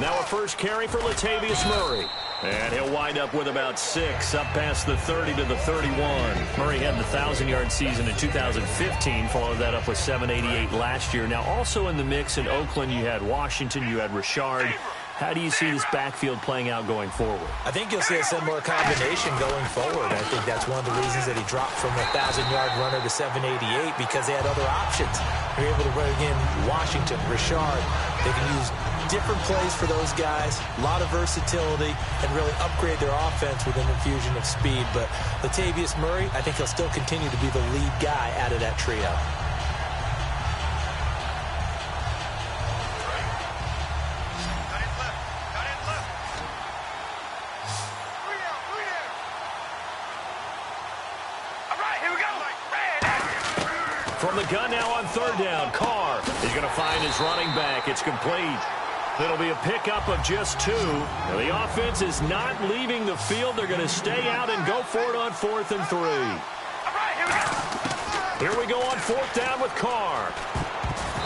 Now a first carry for Latavius Murray. And he'll wind up with about 6, up past the 30 to the 31. Murray had the 1,000-yard season in 2015, followed that up with 788 last year. Now also in the mix in Oakland, you had Washington, you had Richard. How do you see this backfield playing out going forward? I think you'll see a similar combination going forward. I think that's one of the reasons that he dropped from a 1,000-yard runner to 788, because they had other options. They're able to run again Washington, Richard. They can use different plays for those guys, a lot of versatility, and really upgrade their offense with an infusion of speed. But Latavius Murray, I think he'll still continue to be the lead guy out of that trio. From the gun now on third down, Carr is going to find his running back. It's complete. It'll be a pickup of just 2. Now, the offense is not leaving the field. They're going to stay out and go for it on 4th and 3. Here we go on 4th down with Carr.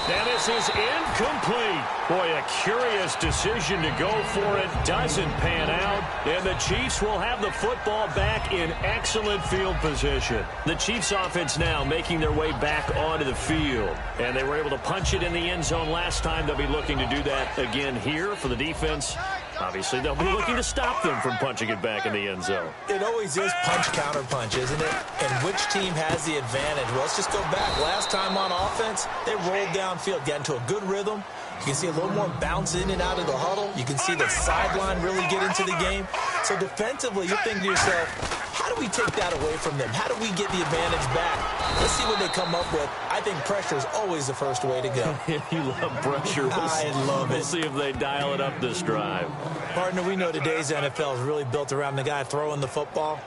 And this is incomplete. Boy, a curious decision to go for it. Doesn't pan out. And the Chiefs will have the football back in excellent field position. The Chiefs offense now making their way back onto the field. And they were able to punch it in the end zone last time. They'll be looking to do that again here for the defense. Obviously, they'll be looking to stop them from punching it back in the end zone. It always is punch-counter-punch, isn't it? And which team has the advantage? Well, let's just go back. Last time on offense, they rolled downfield, got into a good rhythm. You can see a little more bounce in and out of the huddle. You can see the sideline really get into the game. So defensively, you think to yourself, how do we take that away from them? How do we get the advantage back? Let's see what they come up with. I think pressure is always the first way to go. You love pressure. I love it. We'll see if they dial it up this drive. Partner, we know today's NFL is really built around the guy throwing the football.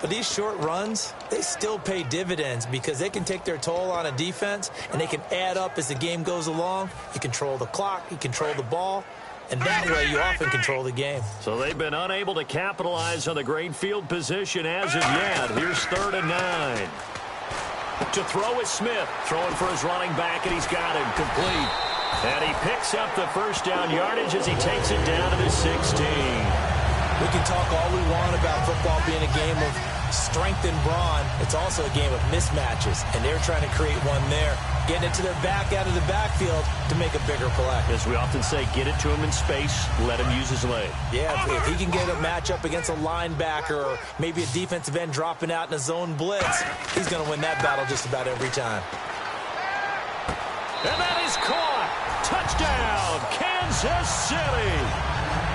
But these short runs, they still pay dividends because they can take their toll on a defense, and they can add up as the game goes along. You control the clock, you control the ball, and that way you often control the game. So they've been unable to capitalize on the great field position as of yet. Here's 3rd and 9. To throw is Smith, throwing for his running back, and he's got him complete. And he picks up the first down yardage as he takes it down to the 16. We can talk all we want about football being a game of strength and brawn. It's also a game of mismatches, and they're trying to create one there, getting it to their back out of the backfield to make a bigger play. As we often say, get it to him in space, let him use his leg. Yeah, if he can get a matchup against a linebacker or maybe a defensive end dropping out in a zone blitz, he's going to win that battle just about every time. And that is caught. Touchdown, Kansas City.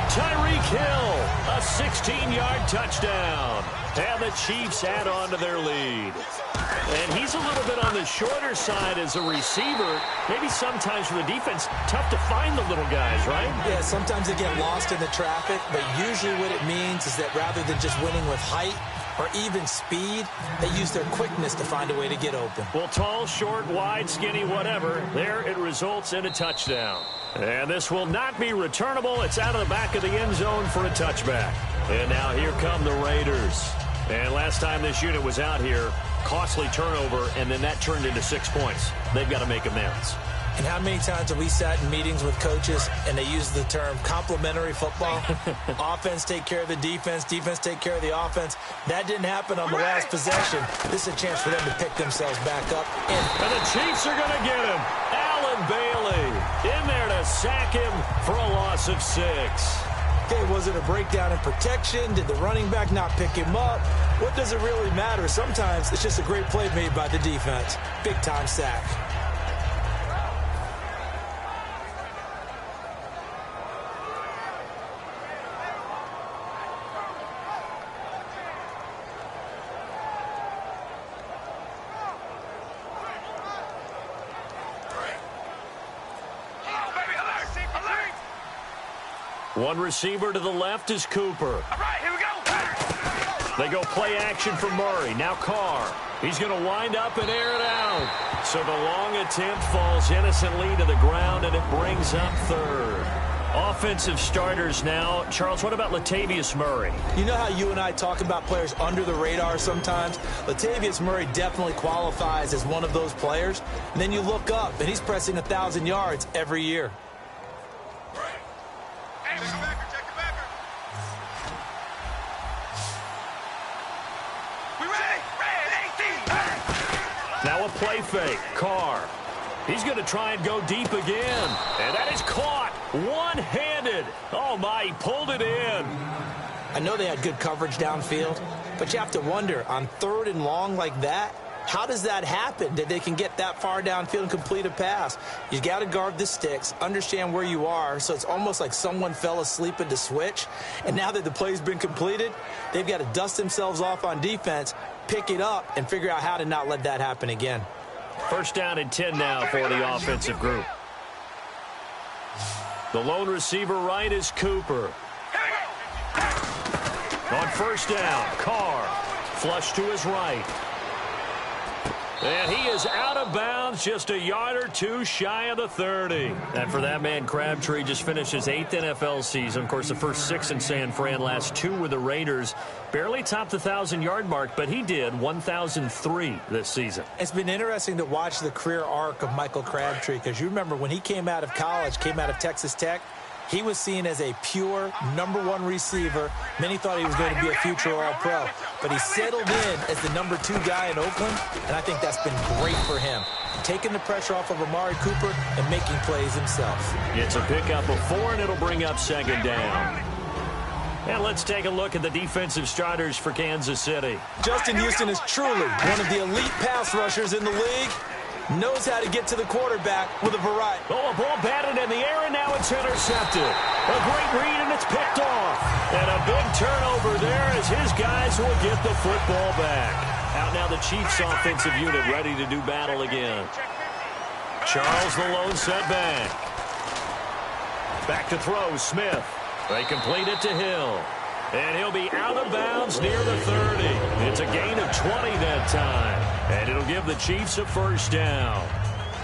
Tyreek Hill, a 16-yard touchdown. And the Chiefs add on to their lead. And he's a little bit on the shorter side as a receiver. Maybe sometimes for the defense, tough to find the little guys, right? Yeah, sometimes they get lost in the traffic, but usually what it means is that rather than just winning with height or even speed, they use their quickness to find a way to get open. Well, tall, short, wide, skinny, whatever, there it results in a touchdown. And this will not be returnable. It's out of the back of the end zone for a touchback. And now here come the Raiders. And last time this unit was out here, costly turnover, and then that turned into 6 points. They've got to make amends. And how many times have we sat in meetings with coaches and they use the term complementary football? Offense take care of the defense, defense take care of the offense. That didn't happen on the last possession. This is a chance for them to pick themselves back up. And the Chiefs are going to get him. Allen Bailey in there to sack him for a loss of 6. Okay, was it a breakdown in protection? Did the running back not pick him up? What does it really matter? Sometimes it's just a great play made by the defense. Big-time sack. One receiver to the left is Cooper. All right, here we go. They go play action for Murray. Now Carr. He's going to wind up and air it out. So the long attempt falls innocently to the ground, and it brings up 3rd. Offensive starters now. Charles, what about Latavius Murray? You know how you and I talk about players under the radar sometimes? Latavius Murray definitely qualifies as one of those players. And then you look up, and he's pressing 1,000 yards every year. play fake. Carr. He's going to try and go deep again. And that is caught one-handed. Oh, my, he pulled it in. I know they had good coverage downfield, but you have to wonder, on 3rd and long like that, how does that happen that they can get that far downfield and complete a pass? You got to guard the sticks, understand where you are, so it's almost like someone fell asleep at the switch, and now that the play's been completed, they've got to dust themselves off on defense, pick it up, and figure out how to not let that happen again. 1st down and 10 now for the offensive group. The lone receiver right is Cooper. On 1st down, Carr. Flush to his right. And he is out of bounds, just a yard or two shy of the 30. And for that man, Crabtree just finished his 8th NFL season. Of course, the first 6 in San Fran, last 2 with the Raiders. Barely topped the 1,000-yard mark, but he did 1,003 this season. It's been interesting to watch the career arc of Michael Crabtree, because you remember when he came out of college, came out of Texas Tech, he was seen as a pure #1 receiver. Many thought he was going to be a future All-Pro. But he settled in as the #2 guy in Oakland, and I think that's been great for him. Taking the pressure off of Amari Cooper and making plays himself. It's a pickup of 4, and it'll bring up 2nd down. And let's take a look at the defensive starters for Kansas City. Justin Houston is truly one of the elite pass rushers in the league. Knows how to get to the quarterback with a variety. Oh, a ball batted in the air, and now it's intercepted. A great read, and it's picked off. And a big turnover there as his guys will get the football back. Out now the Chiefs offensive unit ready to do battle again. Charles the lone setback. Back to throw, Smith. They complete it to Hill. And he'll be out of bounds near the 30. It's a gain of 20 that time. And it'll give the Chiefs a 1st down.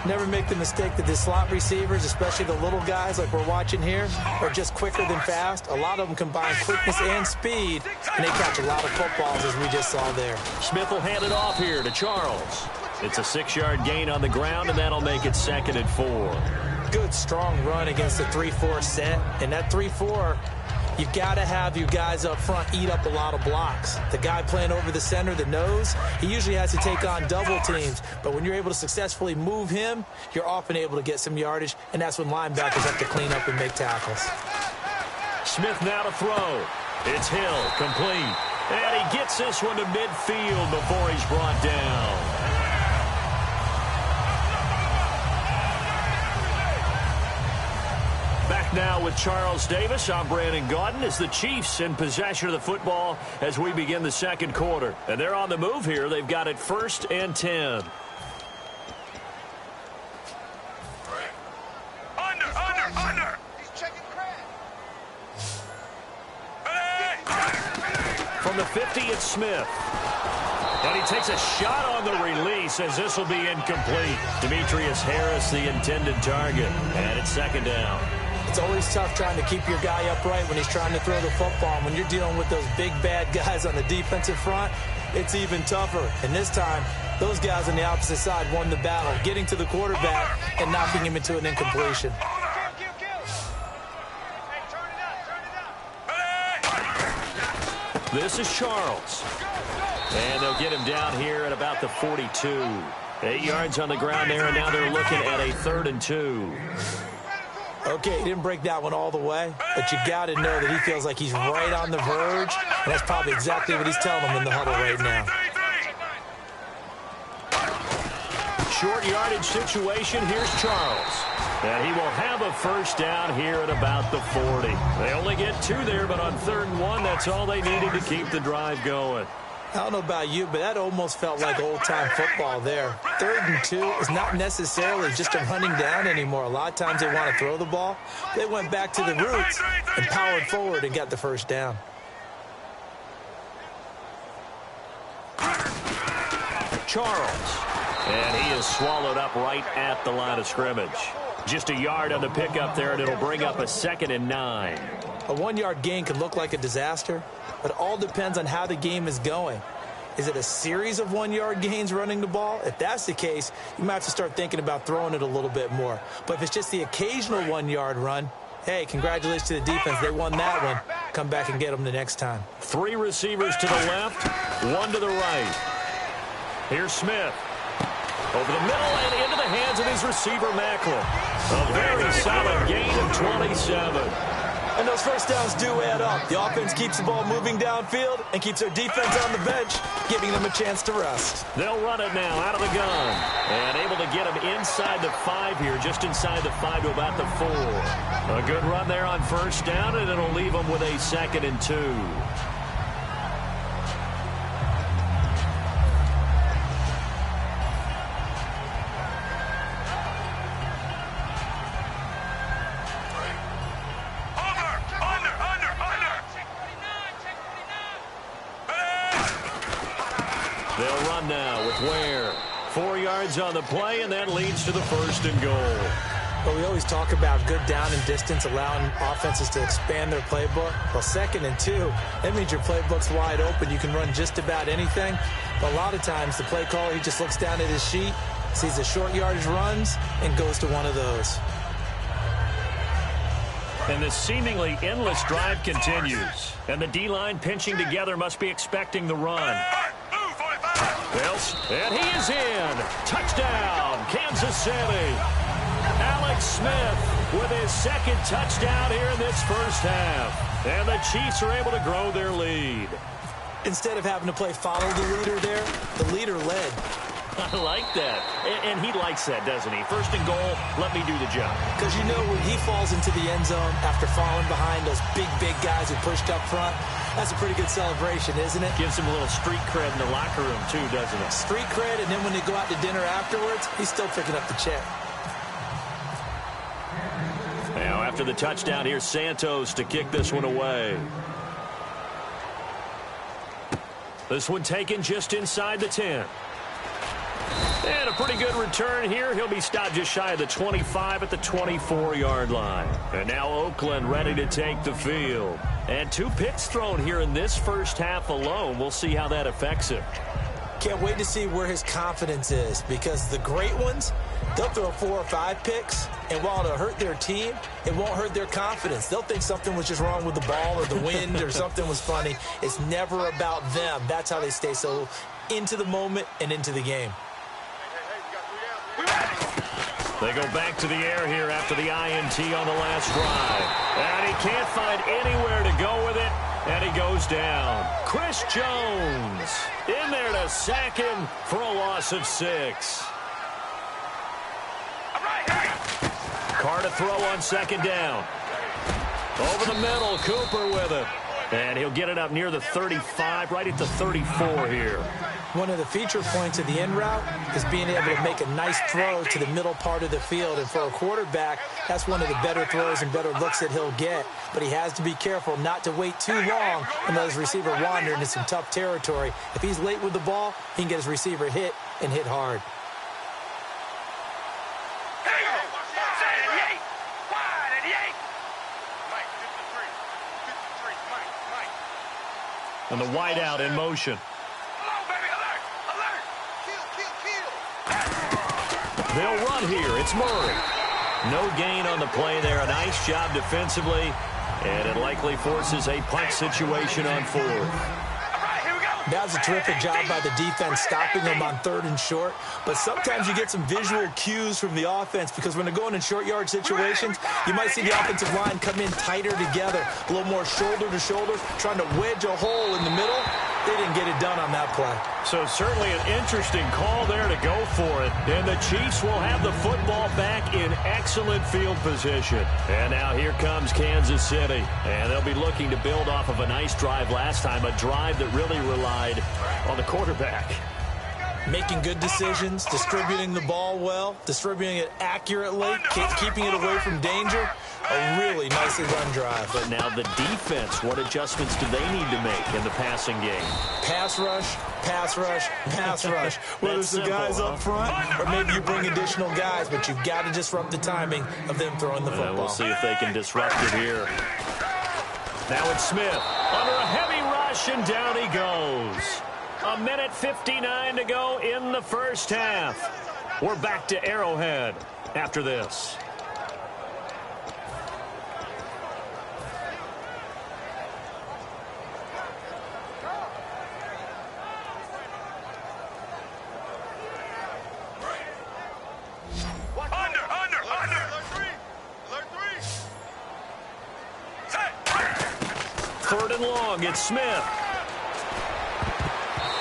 Never make the mistake that the slot receivers, especially the little guys like we're watching here, are just quicker than fast. A lot of them combine quickness and speed, and they catch a lot of footballs, as we just saw there. Smith will hand it off here to Charles. It's a 6-yard gain on the ground, and that'll make it 2nd and 4. Good, strong run against the 3-4 set. And that 3-4, you've got to have your guys up front eat up a lot of blocks. The guy playing over the center, the nose, he usually has to take on double teams. But when you're able to successfully move him, you're often able to get some yardage, and that's when linebackers have to clean up and make tackles. Smith now to throw. It's Hill, complete. And he gets this one to midfield before he's brought down. Back now with Charles Davis. I'm Brandon Gaudin as the Chiefs in possession of the football as we begin the 2nd quarter. And they're on the move here. They've got it 1st and 10. Under. He's checking crab. From the 50, it's Smith. And he takes a shot on the release as this will be incomplete. Demetrius Harris, the intended target. And it's 2nd down. It's always tough trying to keep your guy upright when he's trying to throw the football. When you're dealing with those big, bad guys on the defensive front, it's even tougher. And this time, those guys on the opposite side won the battle, getting to the quarterback and knocking him into an incompletion. This is Charles. And they'll get him down here at about the 42. 8 yards on the ground there, and now they're looking at a 3rd and 2. Okay, he didn't break that one all the way, but you got to know that he feels like he's right on the verge, and that's probably exactly what he's telling them in the huddle right now. Short yardage situation. Here's Charles. And he will have a 1st down here at about the 40. They only get 2 there, but on 3rd and 1, that's all they needed to keep the drive going. I don't know about you, but that almost felt like old-time football there. 3rd and 2 is not necessarily just a running down anymore. A lot of times they want to throw the ball. They went back to the roots and powered forward and got the 1st down. Charles. And he is swallowed up right at the line of scrimmage. Just a yard on the pickup there, and it'll bring up a 2nd and 9. A 1-yard gain can look like a disaster, but it all depends on how the game is going. Is it a series of 1-yard gains running the ball? If that's the case, you might have to start thinking about throwing it a little bit more. But if it's just the occasional 1-yard run, hey, congratulations to the defense. They won that one. Come back and get them the next time. 3 receivers to the left, 1 to the right. Here's Smith. Over the middle and into the hands of his receiver, Macklin. A very solid gain of 27. And those first downs do add up. The offense keeps the ball moving downfield and keeps their defense on the bench, giving them a chance to rest. They'll run it now out of the gun. And able to get him inside the 5 here, just inside the 5 to about the 4. A good run there on first down, and it'll leave them with a 2nd and 2. They'll run now with Ware. 4 yards on the play, and that leads to the 1st and goal. But we always talk about good down and distance, allowing offenses to expand their playbook. Well, 2nd and 2, that means your playbook's wide open. You can run just about anything. But a lot of times, the play caller, he just looks down at his sheet, sees the short yardage runs, and goes to one of those. And the seemingly endless drive continues. And the D-line pinching together must be expecting the run. And he is in. Touchdown, Kansas City. Alex Smith with his 2nd touchdown here in this first half. And the Chiefs are able to grow their lead. Instead of having to play follow the leader there, the leader led. I like that. And he likes that, doesn't he? 1st and goal, let me do the job. Because you know when he falls into the end zone after falling behind those big guys who pushed up front, that's a pretty good celebration, isn't it? Gives him a little street cred in the locker room, too, doesn't it? Street cred, and then when they go out to dinner afterwards, he's still picking up the check. Now, after the touchdown, here's Santos to kick this one away. This one taken just inside the 10. And a pretty good return here. He'll be stopped just shy of the 25 at the 24-yard line. And now Oakland ready to take the field. And 2 picks thrown here in this first half alone. We'll see how that affects him. Can't wait to see where his confidence is, because the great ones, they'll throw 4 or 5 picks, and while it'll hurt their team, it won't hurt their confidence. They'll think something was just wrong with the ball or the wind or something was funny. It's never about them. That's how they stay so into the moment and into the game. They go back to the air here after the INT on the last drive. And he can't find anywhere to go with it, and he goes down. Chris Jones in there to sack him for a loss of 6. Carr to throw on 2nd down. Over the middle, Cooper with it. And he'll get it up near the 35, right at the 34 here. One of the feature points of the in route is being able to make a nice throw to the middle part of the field. And for a quarterback, that's one of the better throws and better looks that he'll get. But he has to be careful not to wait too long and let his receiver wander into some tough territory. If he's late with the ball, he can get his receiver hit and hit hard. And the wideout in motion. They'll run here. It's Murray. No gain on the play there. A nice job defensively. And it likely forces a punt situation on 4th. That was a terrific job by the defense stopping them on 3rd and short. But sometimes you get some visual cues from the offense, because when they're going in short yard situations, you might see the offensive line come in tighter together, a little more shoulder to shoulder, trying to wedge a hole in the middle. They didn't get it done on that play. So certainly an interesting call there to go for it. And the Chiefs will have the football back in excellent field position. And now here comes Kansas City. And they'll be looking to build off of a nice drive last time, a drive that really relied on the quarterback. Making good decisions, distributing the ball well, distributing it accurately, keeping it away from danger. A really nicely run drive. But now the defense, what adjustments do they need to make in the passing game? Pass rush, pass rush, pass rush. Whether it's the guys up front or maybe you bring additional guys, but you've got to disrupt the timing of them throwing the football. We'll see if they can disrupt it here. Now it's Smith under a heavy rush, and down he goes. 1:59 to go in the first half. We're back to Arrowhead after this. 3rd and long. It's Smith.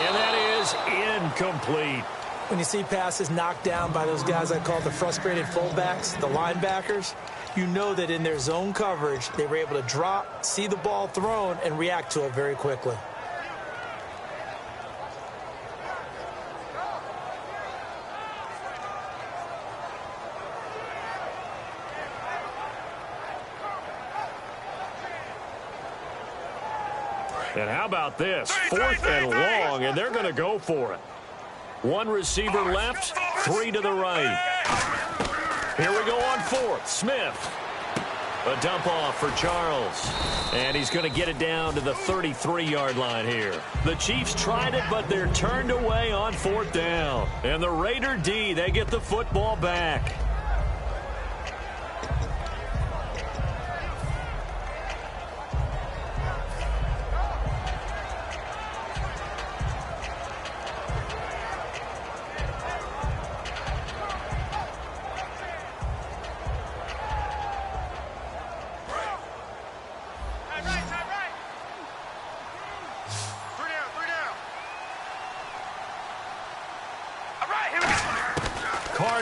And that is incomplete. When you see passes knocked down by those guys I call the frustrated fullbacks, the linebackers, you know that in their zone coverage, they were able to drop, see the ball thrown, and react to it very quickly. And how about this? 4th and long, and they're going to go for it. 1 receiver left, 3 to the right. Here we go on 4th. Smith. A dump off for Charles. And he's going to get it down to the 33-yard line here. The Chiefs tried it, but they're turned away on 4th down. And the Raider D, they get the football back.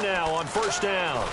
Now on 1st down.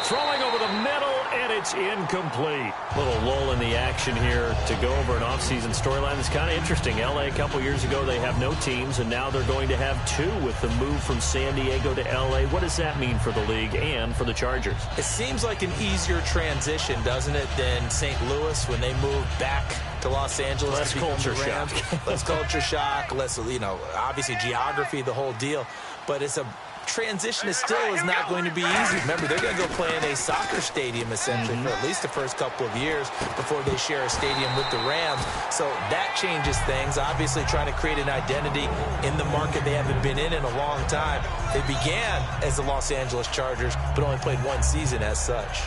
Throwing over the middle, and it's incomplete. Little lull in the action here to go over an offseason storyline that's kind of interesting. L.A. a couple years ago, they have no teams, and now they're going to have 2 with the move from San Diego to L.A. What does that mean for the league and for the Chargers? It seems like an easier transition, doesn't it, than St. Louis when they moved back to Los Angeles. Less culture shock. Less culture shock, less, obviously geography, the whole deal. But it's a transition is not going to be easy. Remember, they're going to go play in a soccer stadium, essentially, for at least the first couple of years before they share a stadium with the Rams. So that changes things. Obviously, trying to create an identity in the market they haven't been in a long time. They began as the Los Angeles Chargers, but only played 1 season as such.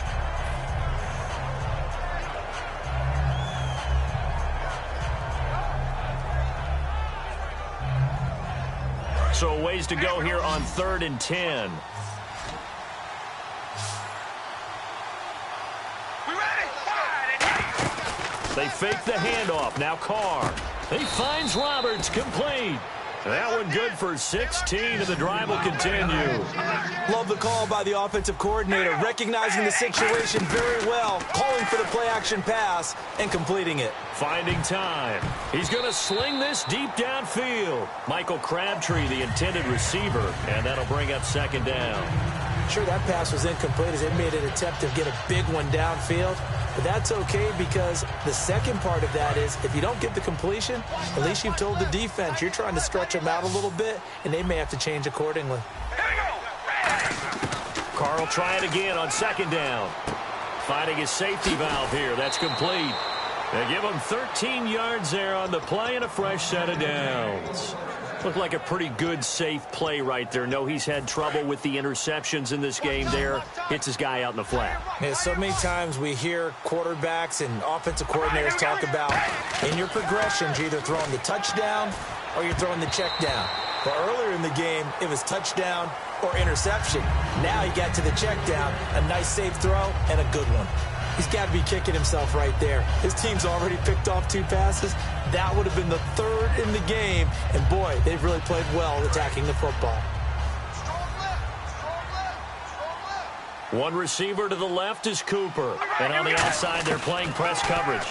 So a ways to go here on 3rd and 10. They fake the handoff. Now Carr. He finds Roberts, complete. That one good for 16, and the drive will continue. Love the call by the offensive coordinator, recognizing the situation very well, calling for the play-action pass, and completing it. Finding time. He's going to sling this deep downfield. Michael Crabtree, the intended receiver, and that'll bring up 2nd down. Sure, that pass was incomplete as they made an attempt to get a big one downfield. But that's okay because the second part of that is if you don't get the completion, at least you've told the defense you're trying to stretch them out a little bit, and they may have to change accordingly. Carr will try it again on 2nd down. Finding his safety valve here. That's complete. They give him 13 yards there on the play and a fresh set of downs. Looked like a pretty good, safe play right there. No, he's had trouble with the interceptions in this game there. Hits his guy out in the flat. Yeah, so many times we hear quarterbacks and offensive coordinators talk about in your progressions, you're either throwing the touchdown or you're throwing the check down. But earlier in the game, it was touchdown or interception. Now he got to the check down, a nice safe throw, and a good one. He's got to be kicking himself right there. His team's already picked off 2 passes. That would have been the 3rd in the game. And, boy, they've really played well attacking the football. One receiver to the left is Cooper. And on the outside, they're playing press coverage.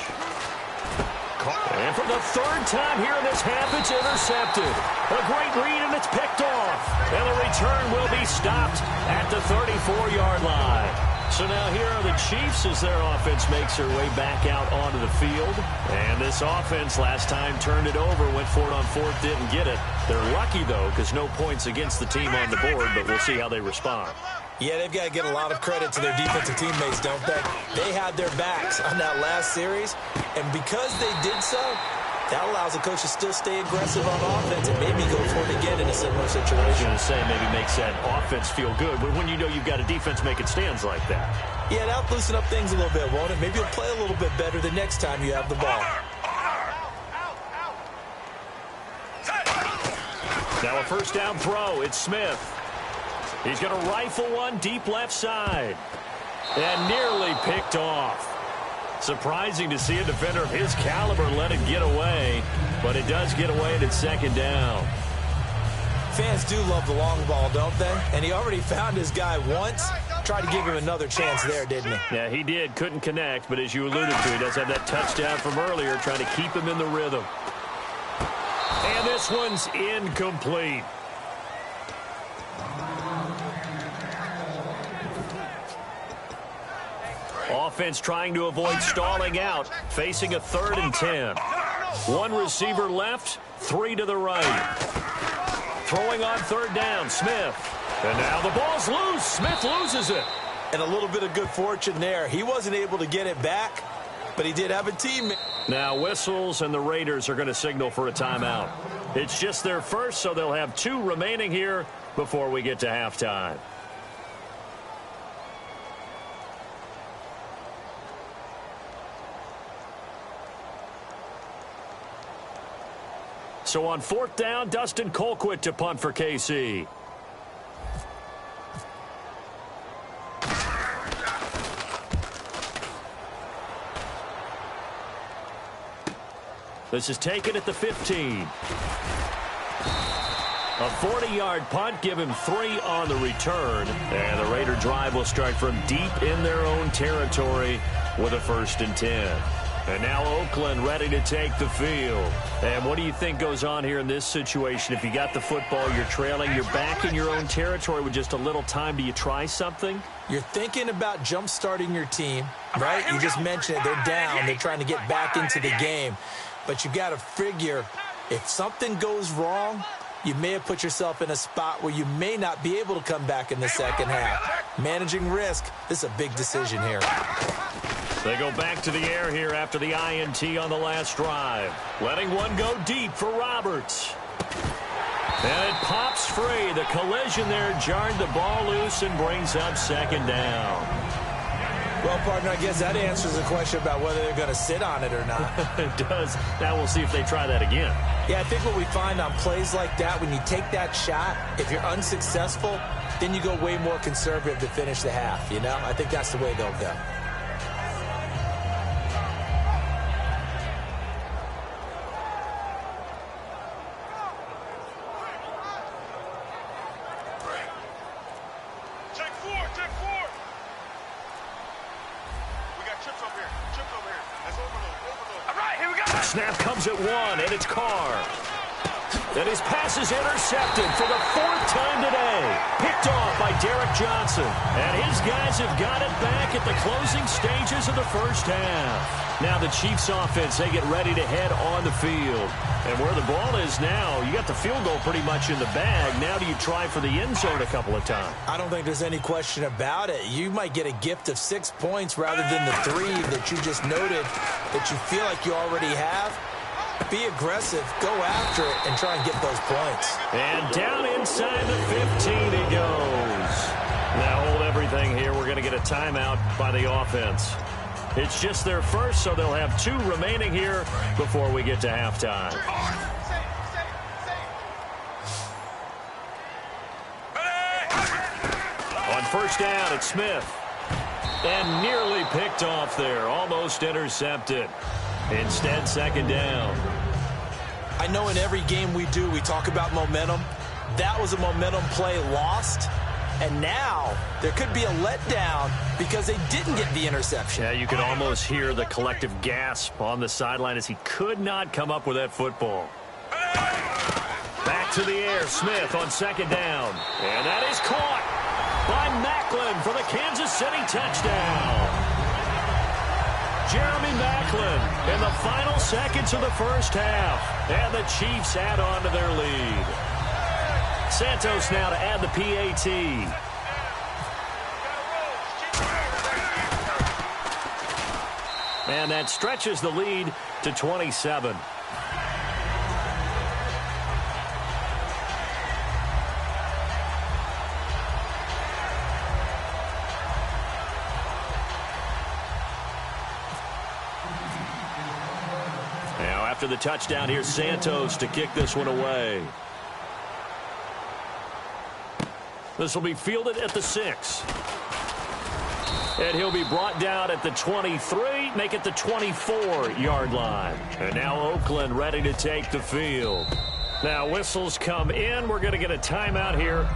And for the 3rd time here in this half, it's intercepted. A great read, and it's picked off. And the return will be stopped at the 34-yard line. So now here are the Chiefs as their offense makes their way back out onto the field. And this offense last time turned it over, went for it on 4th, didn't get it. They're lucky, though, because no points against the team on the board, but we'll see how they respond. Yeah, they've got to get a lot of credit to their defensive teammates, don't they? They had their backs on that last series, and because they did so, that allows the coach to still stay aggressive on offense and maybe go for it again in a similar situation. I was going to say, maybe makes that offense feel good, but when you know you've got a defense making stands like that. Yeah, that'll loosen up things a little bit, won't it? Maybe you'll play a little bit better the next time you have the ball. Now a 1st down throw. It's Smith. He's going to rifle one deep left side. And nearly picked off. Surprising to see a defender of his caliber let it get away, but it does get away and it's second down. Fans do love the long ball, don't they? And he already found his guy once. Tried to give him another chance there, didn't he? Yeah, he did. Couldn't connect, but as you alluded to, he does have that touchdown from earlier, trying to keep him in the rhythm. And this one's incomplete. Offense trying to avoid stalling out, facing a 3rd and 10. One receiver left, 3 to the right. Throwing on 3rd down, Smith. And now the ball's loose. Smith loses it. And a little bit of good fortune there. He wasn't able to get it back, but he did have a teammate. Now whistles, and the Raiders are going to signal for a timeout. It's just their first, so they'll have 2 remaining here before we get to halftime. So on 4th down, Dustin Colquitt to punt for KC. This is taken at the 15. A 40-yard punt, give him 3 on the return. And the Raider drive will start from deep in their own territory with a 1st and 10. And now Oakland ready to take the field. And what do you think goes on here in this situation? If you got the football, you're trailing, you're back in your own territory with just a little time. Do you try something? You're thinking about jump-starting your team, right? You just mentioned it. They're down. They're trying to get back into the game. But you got to figure if something goes wrong, you may have put yourself in a spot where you may not be able to come back in the second half. Managing risk, this is a big decision here. They go back to the air here after the INT on the last drive. Letting one go deep for Roberts. And it pops free. The collision there jarred the ball loose and brings up second down. Well, partner, I guess that answers the question about whether they're going to sit on it or not. It does. Now we'll see if they try that again. Yeah, I think what we find on plays like that, when you take that shot, if you're unsuccessful, then you go way more conservative to finish the half, you know? I think that's the way they'll go. Snap comes at 1, and it's Carr. And his pass is intercepted for the 4th time today. Picked off by Derek Johnson. And his guys have got it back at the closing stages of the first half. Now the Chiefs offense, they get ready to head on the field. And where the ball is now, you got the field goal pretty much in the bag. Now do you try for the end zone a couple of times? I don't think there's any question about it. You might get a gift of 6 points rather than the 3 that you just noted that you feel like you already have. Be aggressive, go after it, and try and get those points. And down inside the 15 he goes. Now hold everything here. We're going to get a timeout by the offense. It's just their first, so they'll have 2 remaining here before we get to halftime. On 1st down, it's Smith. And nearly picked off there. Almost intercepted. Instead, 2nd down. I know in every game we do, we talk about momentum. That was a momentum play lost. And now there could be a letdown because they didn't get the interception. Yeah, you could almost hear the collective gasp on the sideline as he could not come up with that football. Back to the air, Smith on 2nd down. And that is caught by Macklin for the Kansas City touchdown. Jeremy Macklin in the final seconds of the first half. And the Chiefs add on to their lead. Santos now to add the PAT. And that stretches the lead to 27. Now after the touchdown, here's Santos to kick this one away. This will be fielded at the 6. And he'll be brought down at the 23, make it the 24-yard line. And now Oakland ready to take the field. Now whistles come in. We're going to get a timeout here.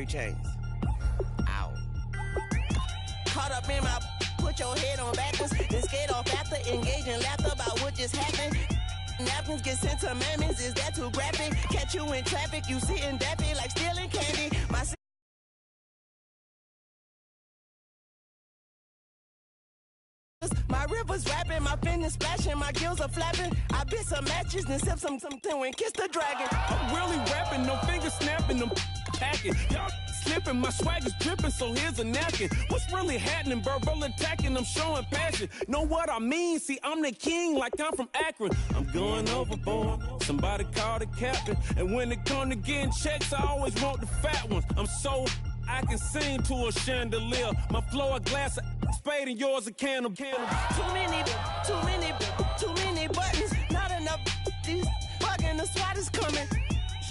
Chains. Ow. Caught up in my, put your head on backwards, then skate off after, engage in laughter about what just happened. Napkins get sent to mammies, is that too graphic? Catch you in traffic, you sitting daffy like stealing candy. My river's rapping, my fingers splashing, my gills are flapping. I bit some matches and sip something and kiss the dragon. I'm really rapping, no fingers snapping, I'm packing. Y'all slipping, my swag is dripping, so here's a napkin. What's really happening? Verbal attacking, I'm showing passion. Know what I mean? See, I'm the king like I'm from Akron. I'm going overboard, somebody call the captain. And when it come to getting checks, I always want the fat ones. I'm so I can sing to a chandelier. My flow a glass of spade and yours a can of. Too many buttons. Not enough. These bugging, the SWAT is coming.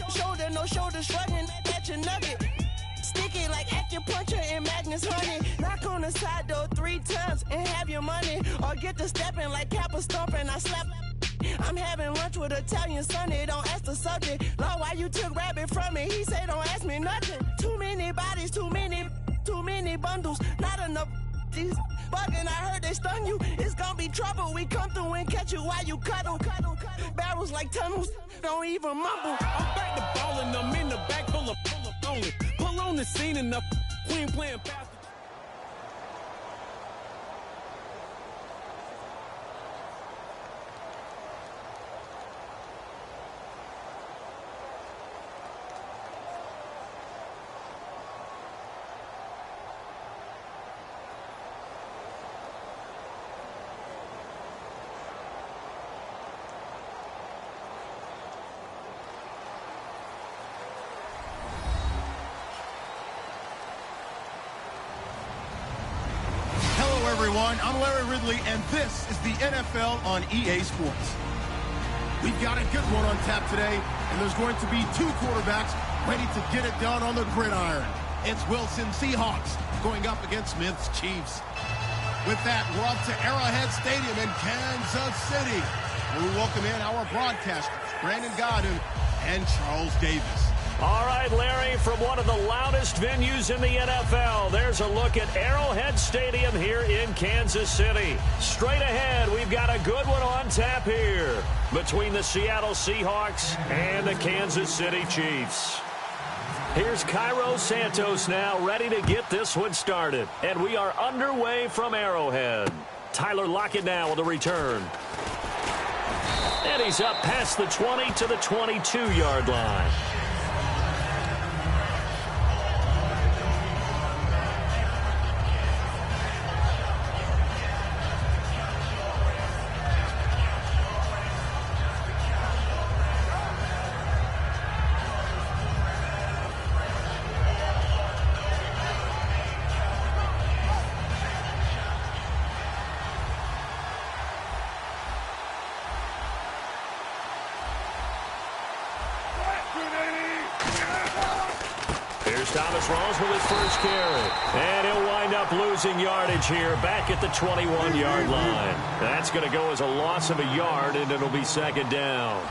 Shoulder, no shoulder shrugging at your nugget. Sticky like acupuncture and Magnus honey. Knock on the side door 3 times and have your money. Or get to stepping like Kappa stomping. I slap. I'm having lunch with Italian Sonny. Don't ask the subject. Lord, why you took rabbit from me? He said don't ask me nothing. Too many bodies, too many bundles. Not enough. These bugging, I heard they stung you. It's gonna be trouble. We come through and catch you while you cuddle. Barrels like tunnels. Don't even mumble. I'm back to ballin'. I'm in the back full of only. Pull on the scene enough. Queen playing past. Everyone, I'm Larry Ridley, and this is the NFL on EA Sports. We've got a good one on tap today, and there's going to be 2 quarterbacks ready to get it done on the gridiron. It's Wilson Seahawks going up against Smith's Chiefs. With that, we're up to Arrowhead Stadium in Kansas City, where we welcome in our broadcasters, Brandon Godden and Charles Davis. All right, Larry, from one of the loudest venues in the NFL, there's a look at Arrowhead Stadium here in Kansas City. Straight ahead, we've got a good one on tap here between the Seattle Seahawks and the Kansas City Chiefs. Here's Cairo Santos now, ready to get this one started. And we are underway from Arrowhead. Tyler Lockett now with a return. And he's up past the 20 to the 22-yard line. Thomas Rawls with his first carry. And he'll wind up losing yardage here back at the 21-yard line. That's going to go as a loss of a yard, and it'll be second down.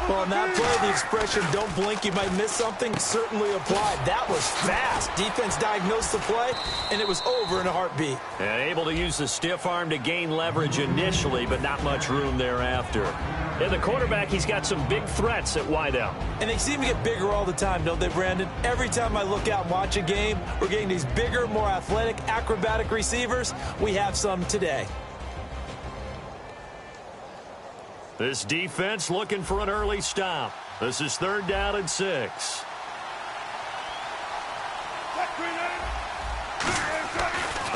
Well, on that play, the expression, don't blink, you might miss something, certainly applied. That was fast. Defense diagnosed the play, and it was over in a heartbeat. And able to use the stiff arm to gain leverage initially, but not much room thereafter. And the quarterback, he's got some big threats at wideout. And they seem to get bigger all the time, don't they, Brandon? Every time I look out and watch a game, we're getting these bigger, more athletic, acrobatic receivers. We have some today. This defense looking for an early stop. This is 3rd down and 6.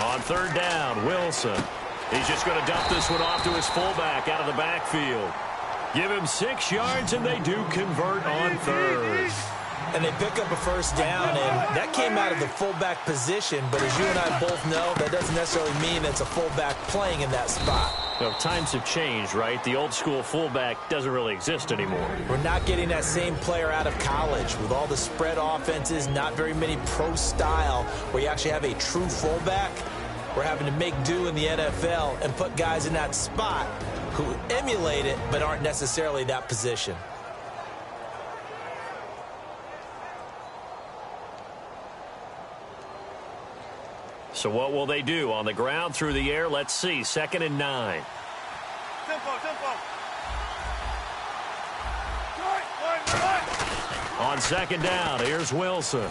On 3rd down, Wilson. He's just going to dump this one off to his fullback out of the backfield. Give him 6 yards, and they do convert on 3rd. And they pick up a first down, and that came out of the fullback position. But as you and I both know, that doesn't necessarily mean it's a fullback playing in that spot. You know, times have changed, right? The old school fullback doesn't really exist anymore. We're not getting that same player out of college with all the spread offenses, not very many pro style where you actually have a true fullback. We're having to make do in the NFL and put guys in that spot who emulate it but aren't necessarily that position. So what will they do? On the ground, through the air, let's see. 2nd and 9. Tempo. On 2nd down, here's Wilson.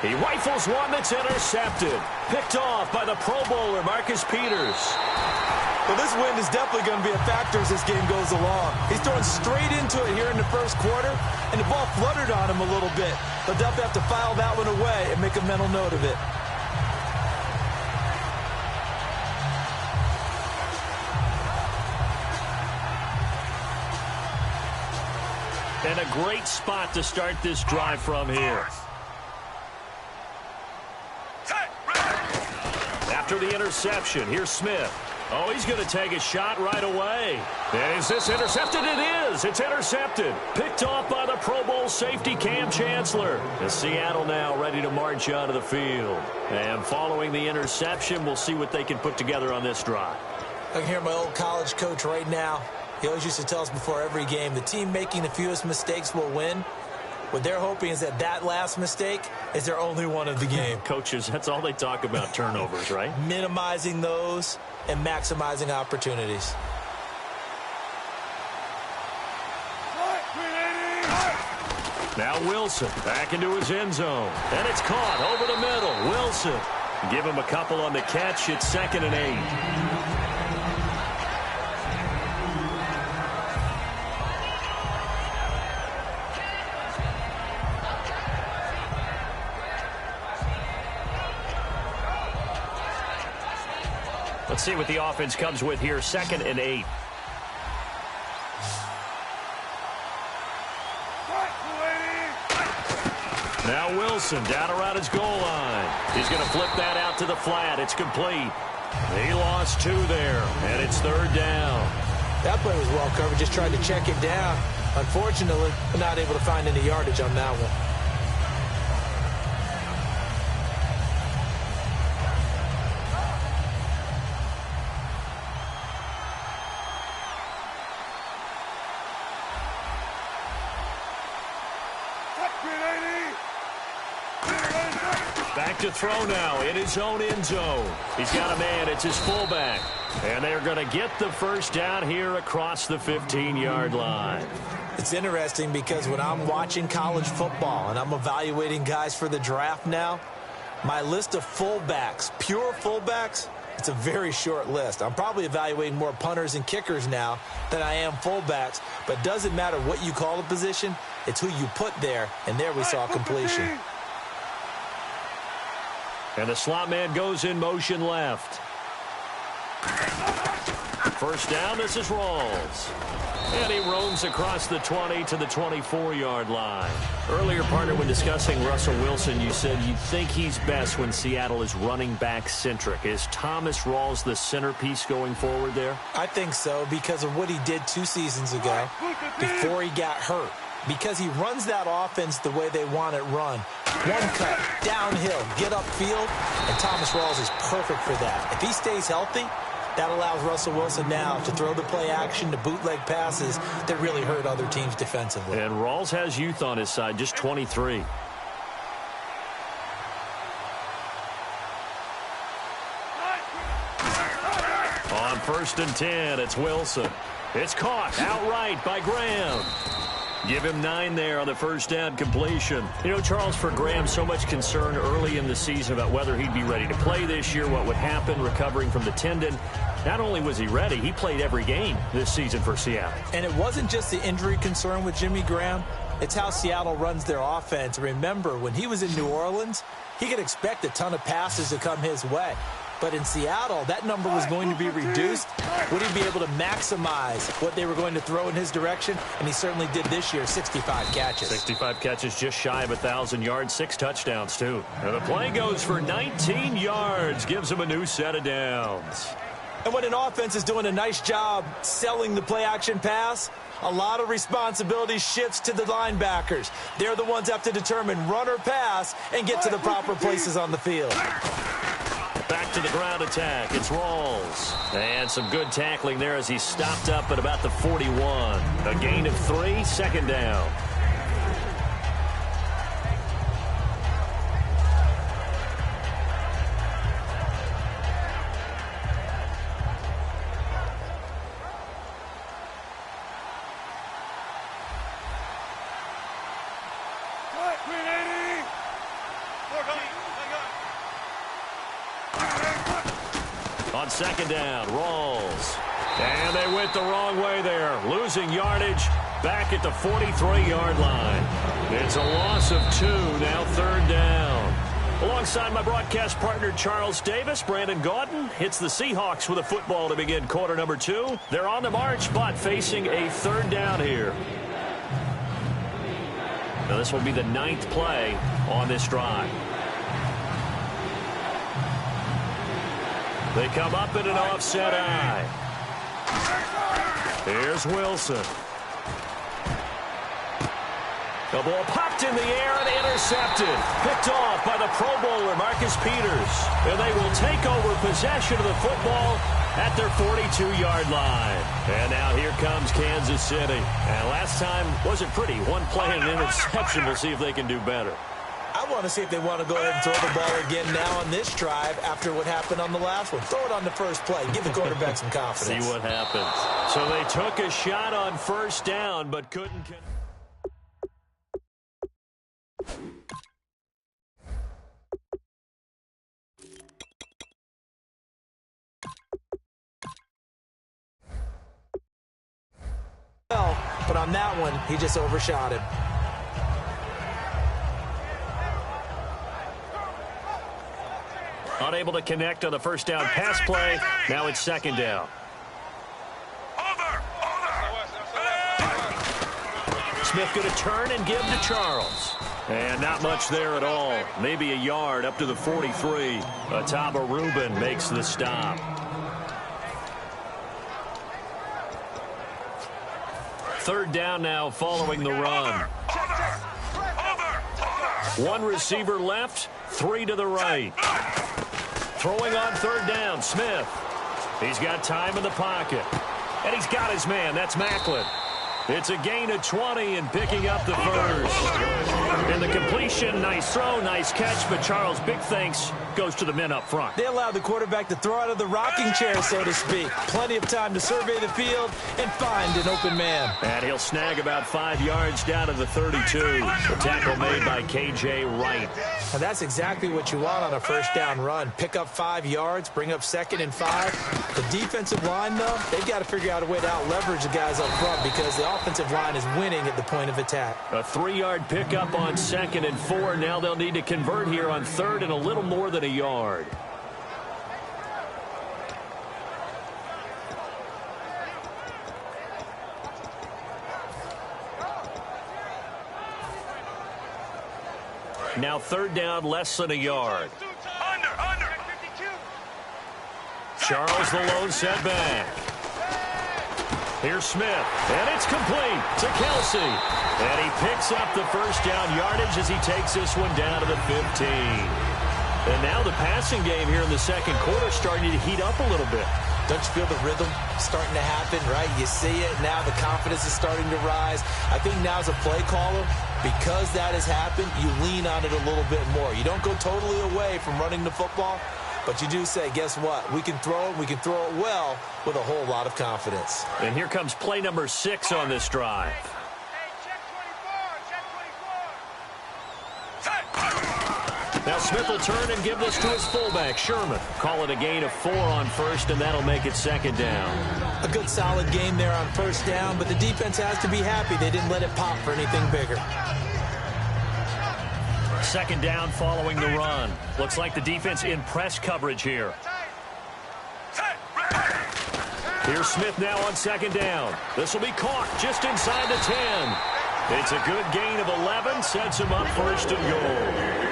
He rifles one that's intercepted. Picked off by the Pro Bowler, Marcus Peters. Well, this wind is definitely going to be a factor as this game goes along. He's throwing straight into it here in the first quarter, and the ball fluttered on him a little bit. He'll definitely have to file that one away and make a mental note of it. And a great spot to start this drive from here. After the interception, here's Smith. Oh, he's going to take a shot right away. And is this intercepted? It is. It's intercepted. Picked off by the Pro Bowl safety Cam Chancellor. And Seattle now ready to march onto the field. And following the interception, we'll see what they can put together on this drive. I can hear my old college coach right now. He always used to tell us before every game, the team making the fewest mistakes will win. What they're hoping is that last mistake is their only one of the game. Coaches, that's all they talk about, turnovers, right? Minimizing those and maximizing opportunities. Now Wilson back into his end zone. And it's caught over the middle. Wilson. Give him a couple on the catch. It's 2nd and 8. Let's see what the offense comes with here. 2nd and 8. Now Wilson down around his goal line. He's going to flip that out to the flat. It's complete. He lost 2 there, and it's 3rd down. That play was well covered. Just tried to check it down. Unfortunately, not able to find any yardage on that one. Back to throw now in his own end zone. He's got a man. It's his fullback. And they're going to get the first down here across the 15-yard line. It's interesting because when I'm watching college football and I'm evaluating guys for the draft now, my list of fullbacks, pure fullbacks, it's a very short list. I'm probably evaluating more punters and kickers now than I am fullbacks. But it doesn't matter what you call the position. It's who you put there. And there we saw completion. And the slot man goes in motion left. First down, this is Rawls. And he roams across the 20 to the 24-yard line. Earlier, partner, when discussing Russell Wilson, you said you think he's best when Seattle is running back-centric. Is Thomas Rawls the centerpiece going forward there? I think so because of what he did 2 seasons ago before he got hurt. Because he runs that offense the way they want it run. One cut, downhill, get upfield, and Thomas Rawls is perfect for that. If he stays healthy, that allows Russell Wilson now to throw the play action, to bootleg passes that really hurt other teams defensively. And Rawls has youth on his side, just 23. On 1st and 10, it's Wilson. It's caught outright by Graham. Give him 9 there on the first down completion. You know, Charles, for Graham, so much concern early in the season about whether he'd be ready to play this year, what would happen recovering from the tendon. Not only was he ready, he played every game this season for Seattle. And it wasn't just the injury concern with Jimmy Graham. It's how Seattle runs their offense. Remember, when he was in New Orleans, he could expect a ton of passes to come his way. But in Seattle, that number was going to be reduced. Would he be able to maximize what they were going to throw in his direction? And he certainly did this year, 65 catches. 65 catches, just shy of 1,000 yards, 6 touchdowns, too. And the play goes for 19 yards, gives him a new set of downs. And when an offense is doing a nice job selling the play-action pass, a lot of responsibility shifts to the linebackers. They're the ones that have to determine run or pass and get to the proper places on the field. Back to the ground attack. It's Rawls. And some good tackling there as he stopped up at about the 41. A gain of 3, second down. On second down, Rawls. And they went the wrong way there. Losing yardage back at the 43-yard line. It's a loss of 2, now third down. Alongside my broadcast partner, Charles Davis, Brandon Gaudin hits the Seahawks with a football to begin quarter number 2. They're on the march, but facing a third down here. Now this will be the 9th play on this drive. They come up in an offset eye. Here's Wilson. The ball popped in the air and intercepted. Picked off by the Pro Bowler, Marcus Peters. And they will take over possession of the football at their 42-yard line. And now here comes Kansas City. And last time wasn't pretty. One play and an interception. We'll see if they can do better. I want to see if they want to go ahead and throw the ball again now on this drive after what happened on the last one. Throw it on the first play. Give the quarterback some confidence. See what happens. So they took a shot on first down, but couldn't. But on that one, he just overshot him. Unable to connect on the first down pass play. Now it's second down. Smith going to turn and give to Charles. And not much there at all. Maybe a yard up to the 43. Ataba Rubin makes the stop. Third down now following the run. One receiver left, 3 to the right. Throwing on third down, Smith. He's got time in the pocket. And he's got his man. That's Macklin. It's a gain of 20 and picking up the first. And the completion, nice throw, nice catch. But Charles, big thanks goes to the men up front. They allowed the quarterback to throw out of the rocking chair, so to speak. Plenty of time to survey the field and find an open man. And he'll snag about 5 yards down to the 32. The tackle made by K.J. Wright. And that's exactly what you want on a first down run. Pick up 5 yards, bring up 2nd and 5. The defensive line, though, they've got to figure out a way to out-leverage the guys up front because the offensive line is winning at the point of attack. A 3-yard pickup on 2nd and 4. Now they'll need to convert here on 3rd and a little more than a yard. Now 3rd down, less than a yard. Under. Charles the lone setback. Here's Smith, and it's complete to Kelsey. And he picks up the first down yardage as he takes this one down to the 15. And now the passing game here in the second quarter starting to heat up a little bit. Don't you feel the rhythm starting to happen, right? You see it. Now the confidence is starting to rise. I think now as a play caller, because that has happened, you lean on it a little bit more. You don't go totally away from running the football, but you do say, guess what? We can throw it. We can throw it well with a whole lot of confidence. And here comes play number 6 on this drive. Now Smith will turn and give this to his fullback, Sherman. Call it a gain of 4 on first, and that'll make it second down. A good solid game there on first down, but the defense has to be happy they didn't let it pop for anything bigger. Second down following the run. Looks like the defense in press coverage here. Here's Smith now on second down. This will be caught just inside the 10. It's a good gain of 11, sets him up first and goal.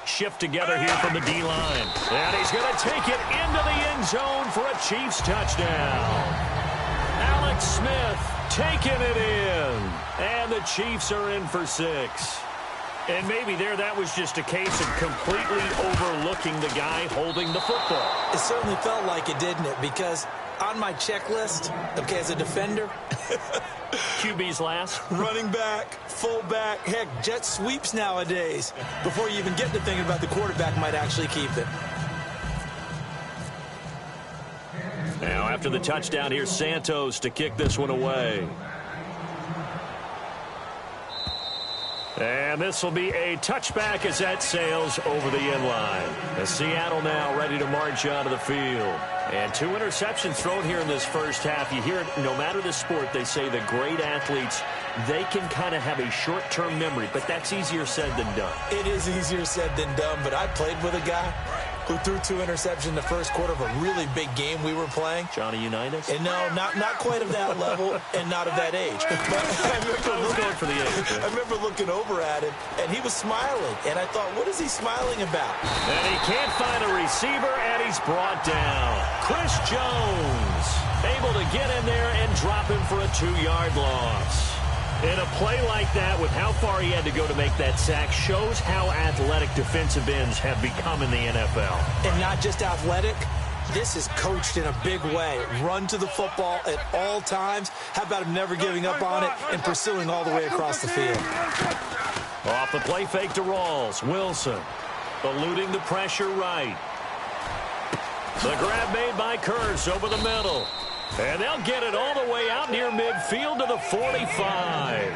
Shift together here from the D-line. And he's going to take it into the end zone for a Chiefs touchdown. Alex Smith taking it in. And the Chiefs are in for 6. And maybe that was just a case of completely overlooking the guy holding the football. It certainly felt like it, didn't it? Because on my checklist, okay, as a defender, QB's last. Running back, fullback, heck, jet sweeps nowadays. Before you even get to thinking about the quarterback might actually keep it. Now after the touchdown, here's Santos to kick this one away. And this will be a touchback as that sails over the end line. As Seattle now ready to march out of the field. And 2 interceptions thrown here in this first half. You hear it, no matter the sport, they say the great athletes, they can kind of have a short-term memory, but that's easier said than done. It is easier said than done, but I played with a guy who threw 2 interceptions in the first quarter of a really big game we were playing. Johnny Unitas? And no, not quite of that level and not of that age. But I was going for the age. I remember looking over at him, and he was smiling. And I thought, what is he smiling about? And he can't find a receiver, and he's brought down. Chris Jones able to get in there and drop him for a 2-yard loss. And a play like that, with how far he had to go to make that sack, shows how athletic defensive ends have become in the NFL. And not just athletic, this is coached in a big way. Run to the football at all times. How about him never giving up on it and pursuing all the way across the field? Off the play fake to Rawls. Wilson eluding the pressure right. The grab made by Kearse over the middle. And they'll get it all the way out near midfield to the 45.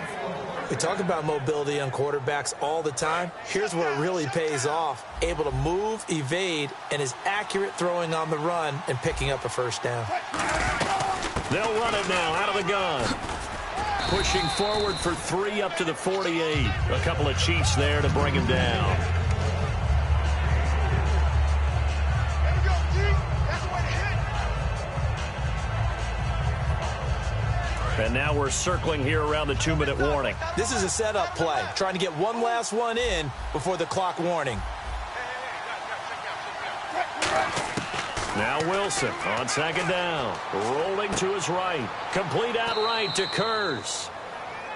We talk about mobility on quarterbacks all the time. Here's where it really pays off. Able to move, evade, and is accurate throwing on the run and picking up a first down. They'll run it now out of the gun. Pushing forward for 3 up to the 48. A couple of Chiefs there to bring him down. And now we're circling here around the 2-minute warning. This is a setup play, trying to get one last one in before the clock warning. Now Wilson on second down. Rolling to his right. Complete outright to Kearse.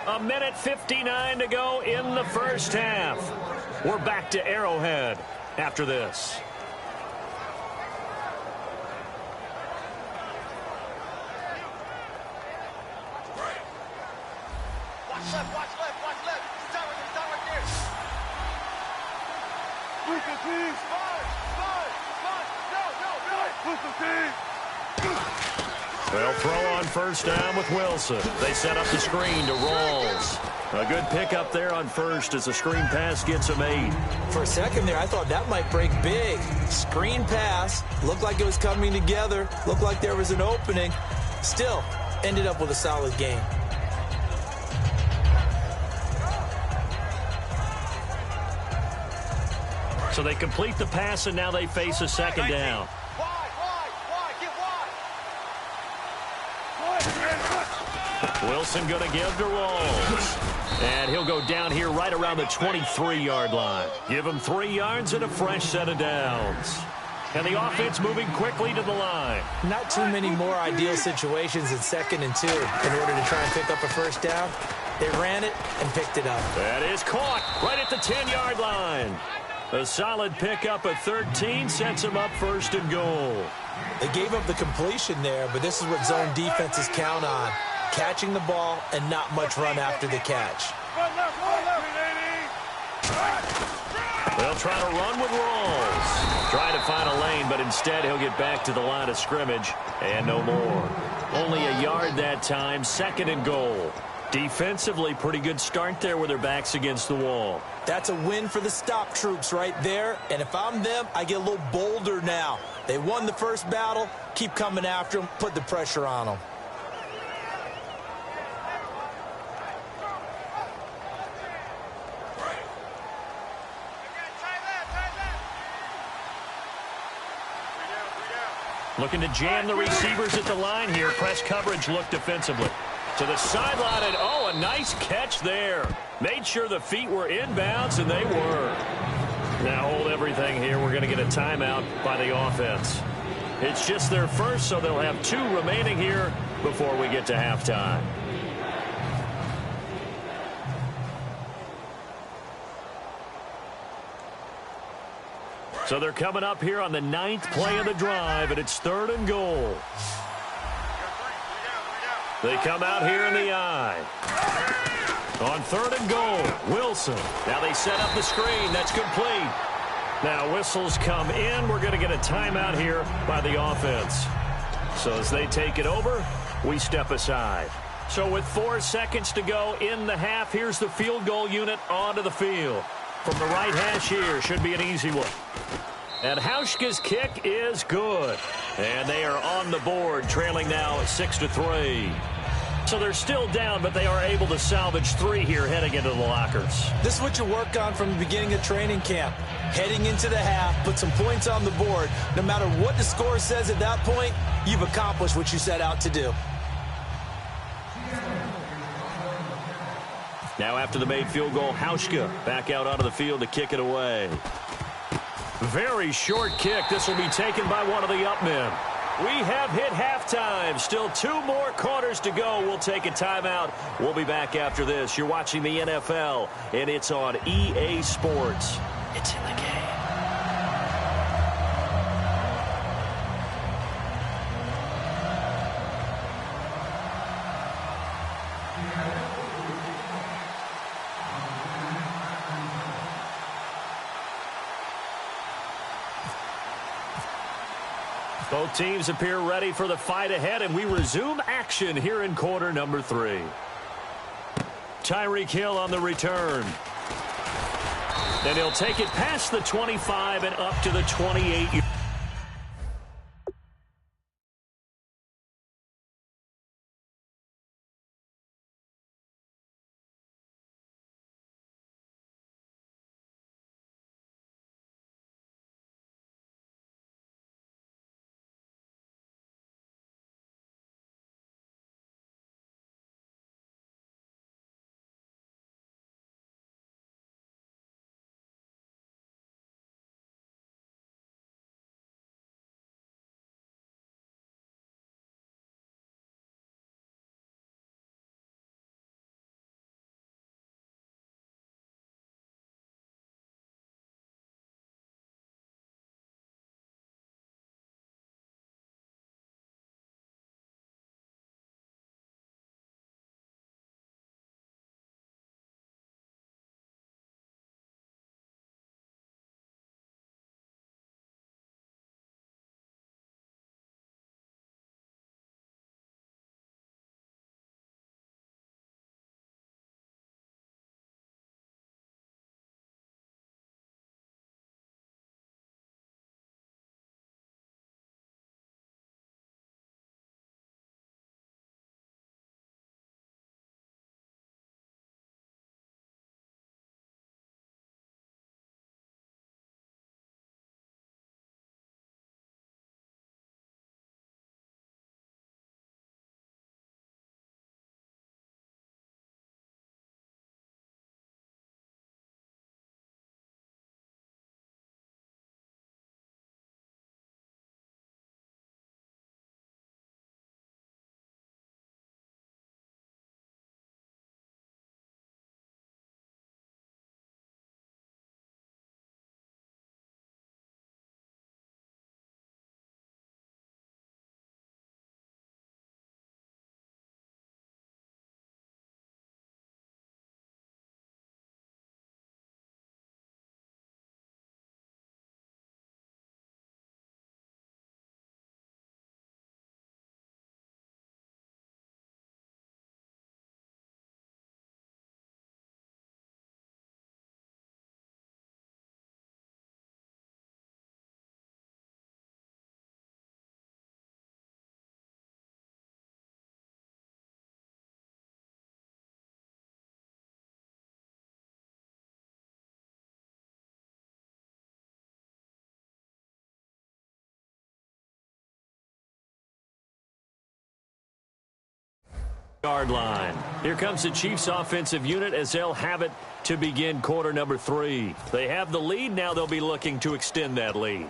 1:59 to go in the first half. We're back to Arrowhead after this. Watch left. Start right there. Push the team. They'll throw on first down with Wilson. They set up the screen to Rawls. A good pickup there on first as the screen pass gets him 8. For a second there, I thought that might break big. Screen pass. Looked like it was coming together. Looked like there was an opening. Still, ended up with a solid game. So they complete the pass, and now they face a second down. Wilson going to give to Rawls. And he'll go down here right around the 23-yard line. Give him 3 yards and a fresh set of downs. And the offense moving quickly to the line. Not too many more ideal situations in 2nd and 2 in order to try and pick up a first down. They ran it and picked it up. That is caught right at the 10-yard line. A solid pickup of 13 sets him up first and goal. They gave up the completion there, but this is what zone defenses count on. Catching the ball and not much run after the catch. They'll try to run with Rawls. Try to find a lane, but instead he'll get back to the line of scrimmage and no more. Only a yard that time, 2nd and goal. Defensively, pretty good start there with their backs against the wall. That's a win for the stop troops right there. And if I'm them, I get a little bolder now. They won the first battle. keep coming after him, put the pressure on him. Looking to jam the receivers at the line here. Press coverage look defensively. To the sideline, and oh, a nice catch there. Made sure the feet were inbounds, and they were. Now hold everything here. We're going to get a timeout by the offense. It's just their first, so they'll have 2 remaining here before we get to halftime. So they're coming up here on the 9th play of the drive, and it's 3rd and goal. They come out here in the I. On 3rd and goal, Wilson. Now they set up the screen. That's complete. Now whistles come in. We're going to get a timeout here by the offense. So as they take it over, we step aside. So with 4 seconds to go in the half, here's the field goal unit onto the field. From the right hash here, should be an easy one. And Hauschka's kick is good. And they are on the board, trailing now 6-3. So they're still down, but they are able to salvage 3 here heading into the lockers. This is what you work on from the beginning of training camp. Heading into the half, put some points on the board. No matter what the score says at that point, you've accomplished what you set out to do. Now after the made field goal, Hauschka back out onto the field to kick it away. Very short kick. This will be taken by one of the up men. We have hit halftime. Still 2 more quarters to go. We'll take a timeout. We'll be back after this. You're watching the NFL, and it's on EA Sports. It's in the game. Both teams appear ready for the fight ahead, and we resume action here in quarter number 3. Tyreek Hill on the return. And he'll take it past the 25 and up to the 28. yard line. Here comes the Chiefs offensive unit as they'll have it to begin quarter number 3. They have the lead. Now they'll be looking to extend that lead.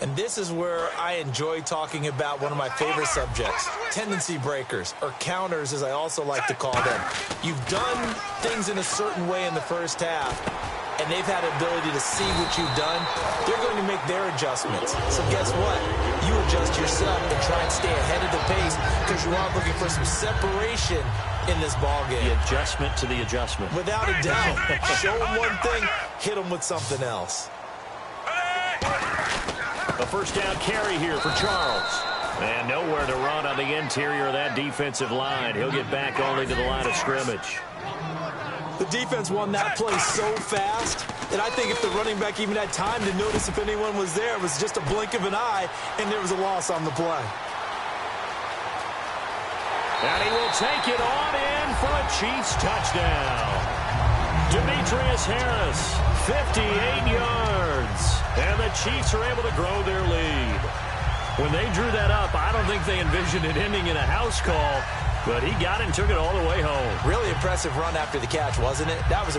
And this is where I enjoy talking about one of my favorite subjects, tendency breakers, or counters as I also like to call them. You've done things in a certain way in the first half, and they've had the ability to see what you've done. They're going to make their adjustments. So guess what? You adjust yourself and try and stay ahead of the pace because you are looking for some separation in this ballgame. The adjustment to the adjustment. Without a doubt. Show them one thing, hit them with something else. A first down carry here for Charles. And nowhere to run on the interior of that defensive line. He'll get back only to the line of scrimmage. The defense won that play so fast that I think if the running back even had time to notice if anyone was there, it was just a blink of an eye, and there was a loss on the play. And he will take it on in for a Chiefs touchdown. Demetrius Harris, 58 yards. And the Chiefs are able to grow their lead. When they drew that up, I don't think they envisioned it ending in a house call, but he got it and took it all the way home. Really impressive run after the catch, wasn't it? That was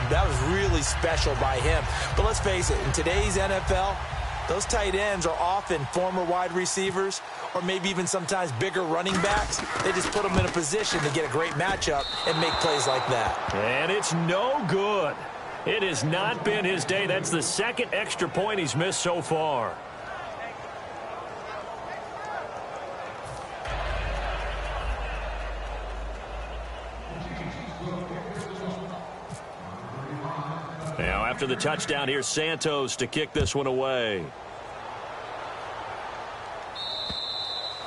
really special by him. But let's face it, in today's NFL, those tight ends are often former wide receivers or maybe even sometimes bigger running backs. They just put them in a position to get a great matchup and make plays like that. And it's no good. It has not been his day. That's the second extra point he's missed so far. Now, after the touchdown, here's Santos to kick this one away.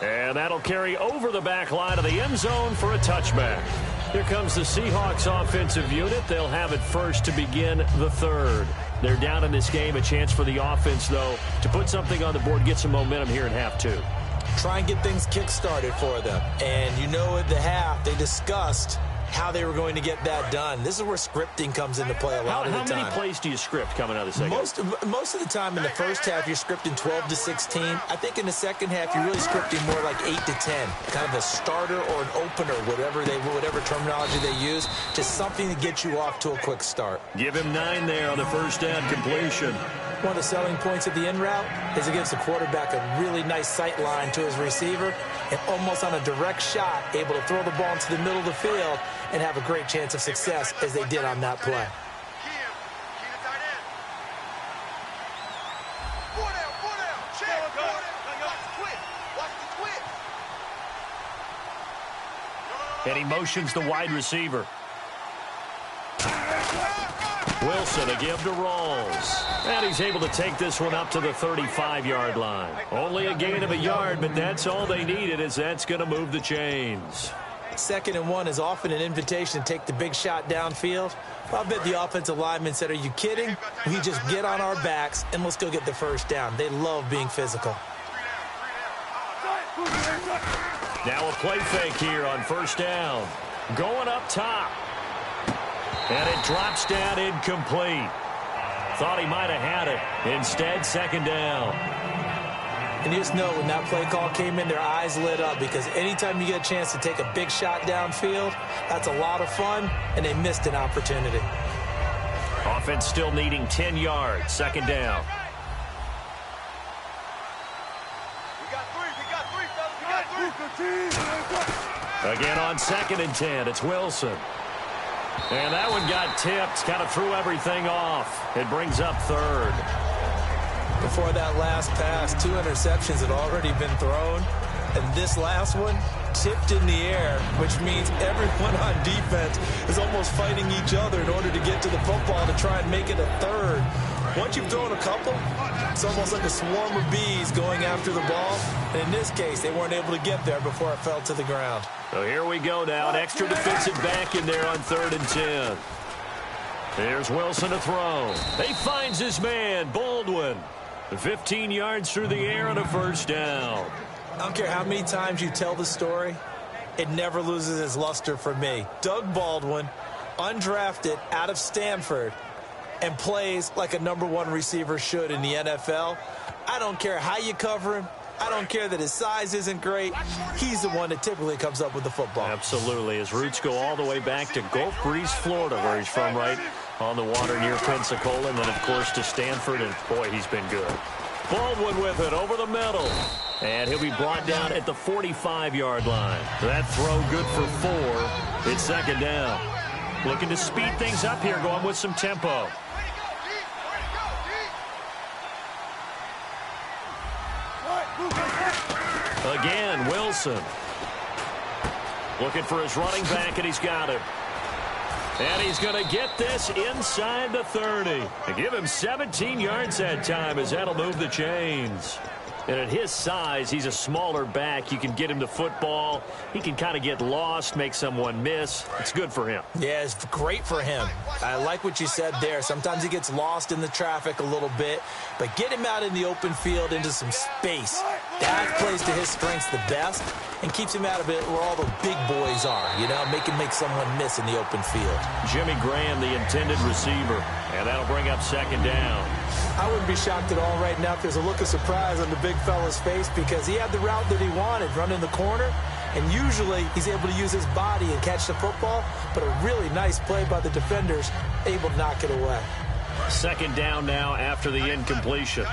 And that'll carry over the back line of the end zone for a touchback. Here comes the Seahawks offensive unit. They'll have it first to begin the third. They're down in this game. A chance for the offense, though, to put something on the board, get some momentum here in half 2. Try and get things kick-started for them. And you know at the half, they discussed how they were going to get that done. This is where scripting comes into play a lot of the time. How many plays do you script coming out of the second half? Most of the time in the first half, you're scripting 12 to 16. I think in the second half, you're really scripting more like 8 to 10. Kind of a starter or an opener, whatever terminology they use. Just something to get you off to a quick start. Give him 9 there on the first down completion. One of the selling points of the in route is it gives the quarterback a really nice sight line to his receiver and almost on a direct shot able to throw the ball into the middle of the field and have a great chance of success as they did on that play. And he motions the wide receiver. Wilson to give to Rawls. And he's able to take this one up to the 35-yard line. Only a gain of a yard, but that's all they needed, as that's going to move the chains. 2nd and 1 is often an invitation to take the big shot downfield. I bet the offensive lineman said, are you kidding? We just get on our backs and let's go get the first down. They love being physical. Now a play fake here on first down. Going up top. And it drops down incomplete. Thought he might have had it. Instead, 2nd down. And you just know when that play call came in, their eyes lit up because anytime you get a chance to take a big shot downfield, that's a lot of fun, and they missed an opportunity. Offense still needing 10 yards. 2nd down. Again on 2nd and 10, it's Wilson. And that one got tipped, kind of threw everything off. It brings up 3rd. Before that last pass, 2 interceptions had already been thrown. And this last one tipped in the air, which means everyone on defense is almost fighting each other in order to get to the football to try and make it a 3rd. Once you've thrown a couple, it's almost like a swarm of bees going after the ball. And in this case, they weren't able to get there before it fell to the ground. So here we go now. An extra defensive back in there on 3rd and 10. There's Wilson to throw. He finds his man, Baldwin. 15 yards through the air on a first down. I don't care how many times you tell the story, it never loses its luster for me. Doug Baldwin, undrafted out of Stanford, and plays like a #1 receiver should in the NFL. I don't care how you cover him. I don't care that his size isn't great. He's the one that typically comes up with the football. Absolutely. His roots go all the way back to Gulf Breeze, Florida, where he's from, right on the water near Pensacola, and then, of course, to Stanford, and, boy, he's been good. Baldwin with it over the middle, and he'll be brought down at the 45-yard line. That throw good for 4. It's second down. Looking to speed things up here, going with some tempo. Again, Wilson. Looking for his running back, and he's got him. And he's going to get this inside the 30. And give him 17 yards that time, as that'll move the chains. And at his size, he's a smaller back. You can get him to football. He can kind of get lost, make someone miss. It's good for him. Yeah, it's great for him. I like what you said there. Sometimes he gets lost in the traffic a little bit, but get him out in the open field into some space. That plays to his strengths the best and keeps him out of it where all the big boys are, you know, make someone miss in the open field. Jimmy Graham, the intended receiver, and that'll bring up second down. I wouldn't be shocked at all right now if there's a look of surprise on the big fella's face, because he had the route that he wanted, running the corner, and usually he's able to use his body and catch the football, but a really nice play by the defenders, able to knock it away. Second down now after the incompletion.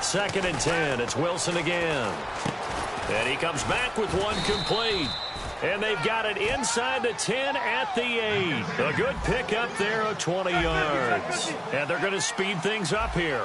Second and 10. It's Wilson again. And he comes back with one complete. And they've got it inside the 10 at the 8. A good pick up there of 20 yards. And they're going to speed things up here.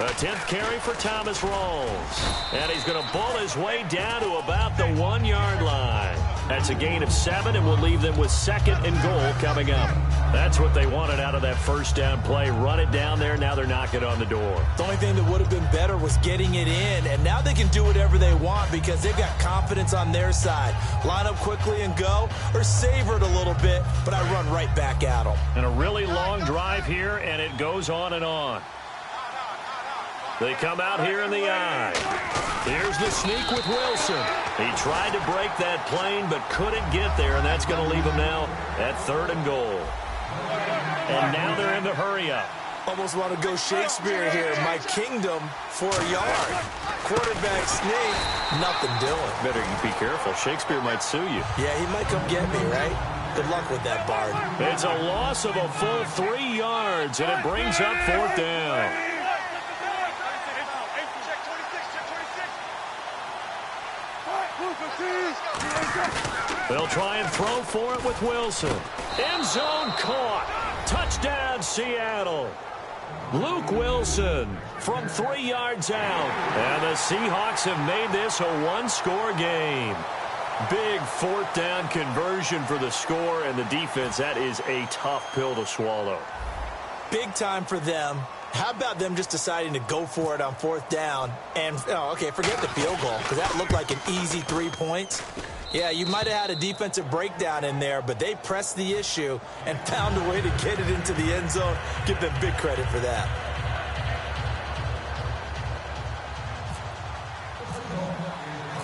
A 10th carry for Thomas Rawls. And he's going to bull his way down to about the 1-yard line. That's a gain of 7, and will leave them with second and goal coming up. That's what they wanted out of that first down play. Run it down there. Now they're knocking on the door. The only thing that would have been better was getting it in, and now they can do whatever they want because they've got confidence on their side. Line up quickly and go, or savor it a little bit, but I run right back at them. And a really long drive here, and it goes on and on. They come out here in the eye. Here's the sneak with Wilson. He tried to break that plane but couldn't get there, and that's going to leave him now at third and goal. And now they're in the hurry-up. Almost want to go Shakespeare here. My kingdom for a yard. Quarterback sneak, nothing doing. Better be careful. Shakespeare might sue you. Yeah, he might come get me, right? Good luck with that, Bard. It's a loss of a full 3 yards, and it brings up fourth down. They'll try and throw for it with Wilson. End zone caught. Touchdown, Seattle. Luke Wilson from 3 yards out. And the Seahawks have made this a one-score game. Big fourth down conversion for the score, and the defense, that is a tough pill to swallow. Big time for them. How about them just deciding to go for it on fourth down? And, okay, forget the field goal, because that looked like an easy 3 points. Yeah, you might have had a defensive breakdown in there, but they pressed the issue and found a way to get it into the end zone. Give them big credit for that.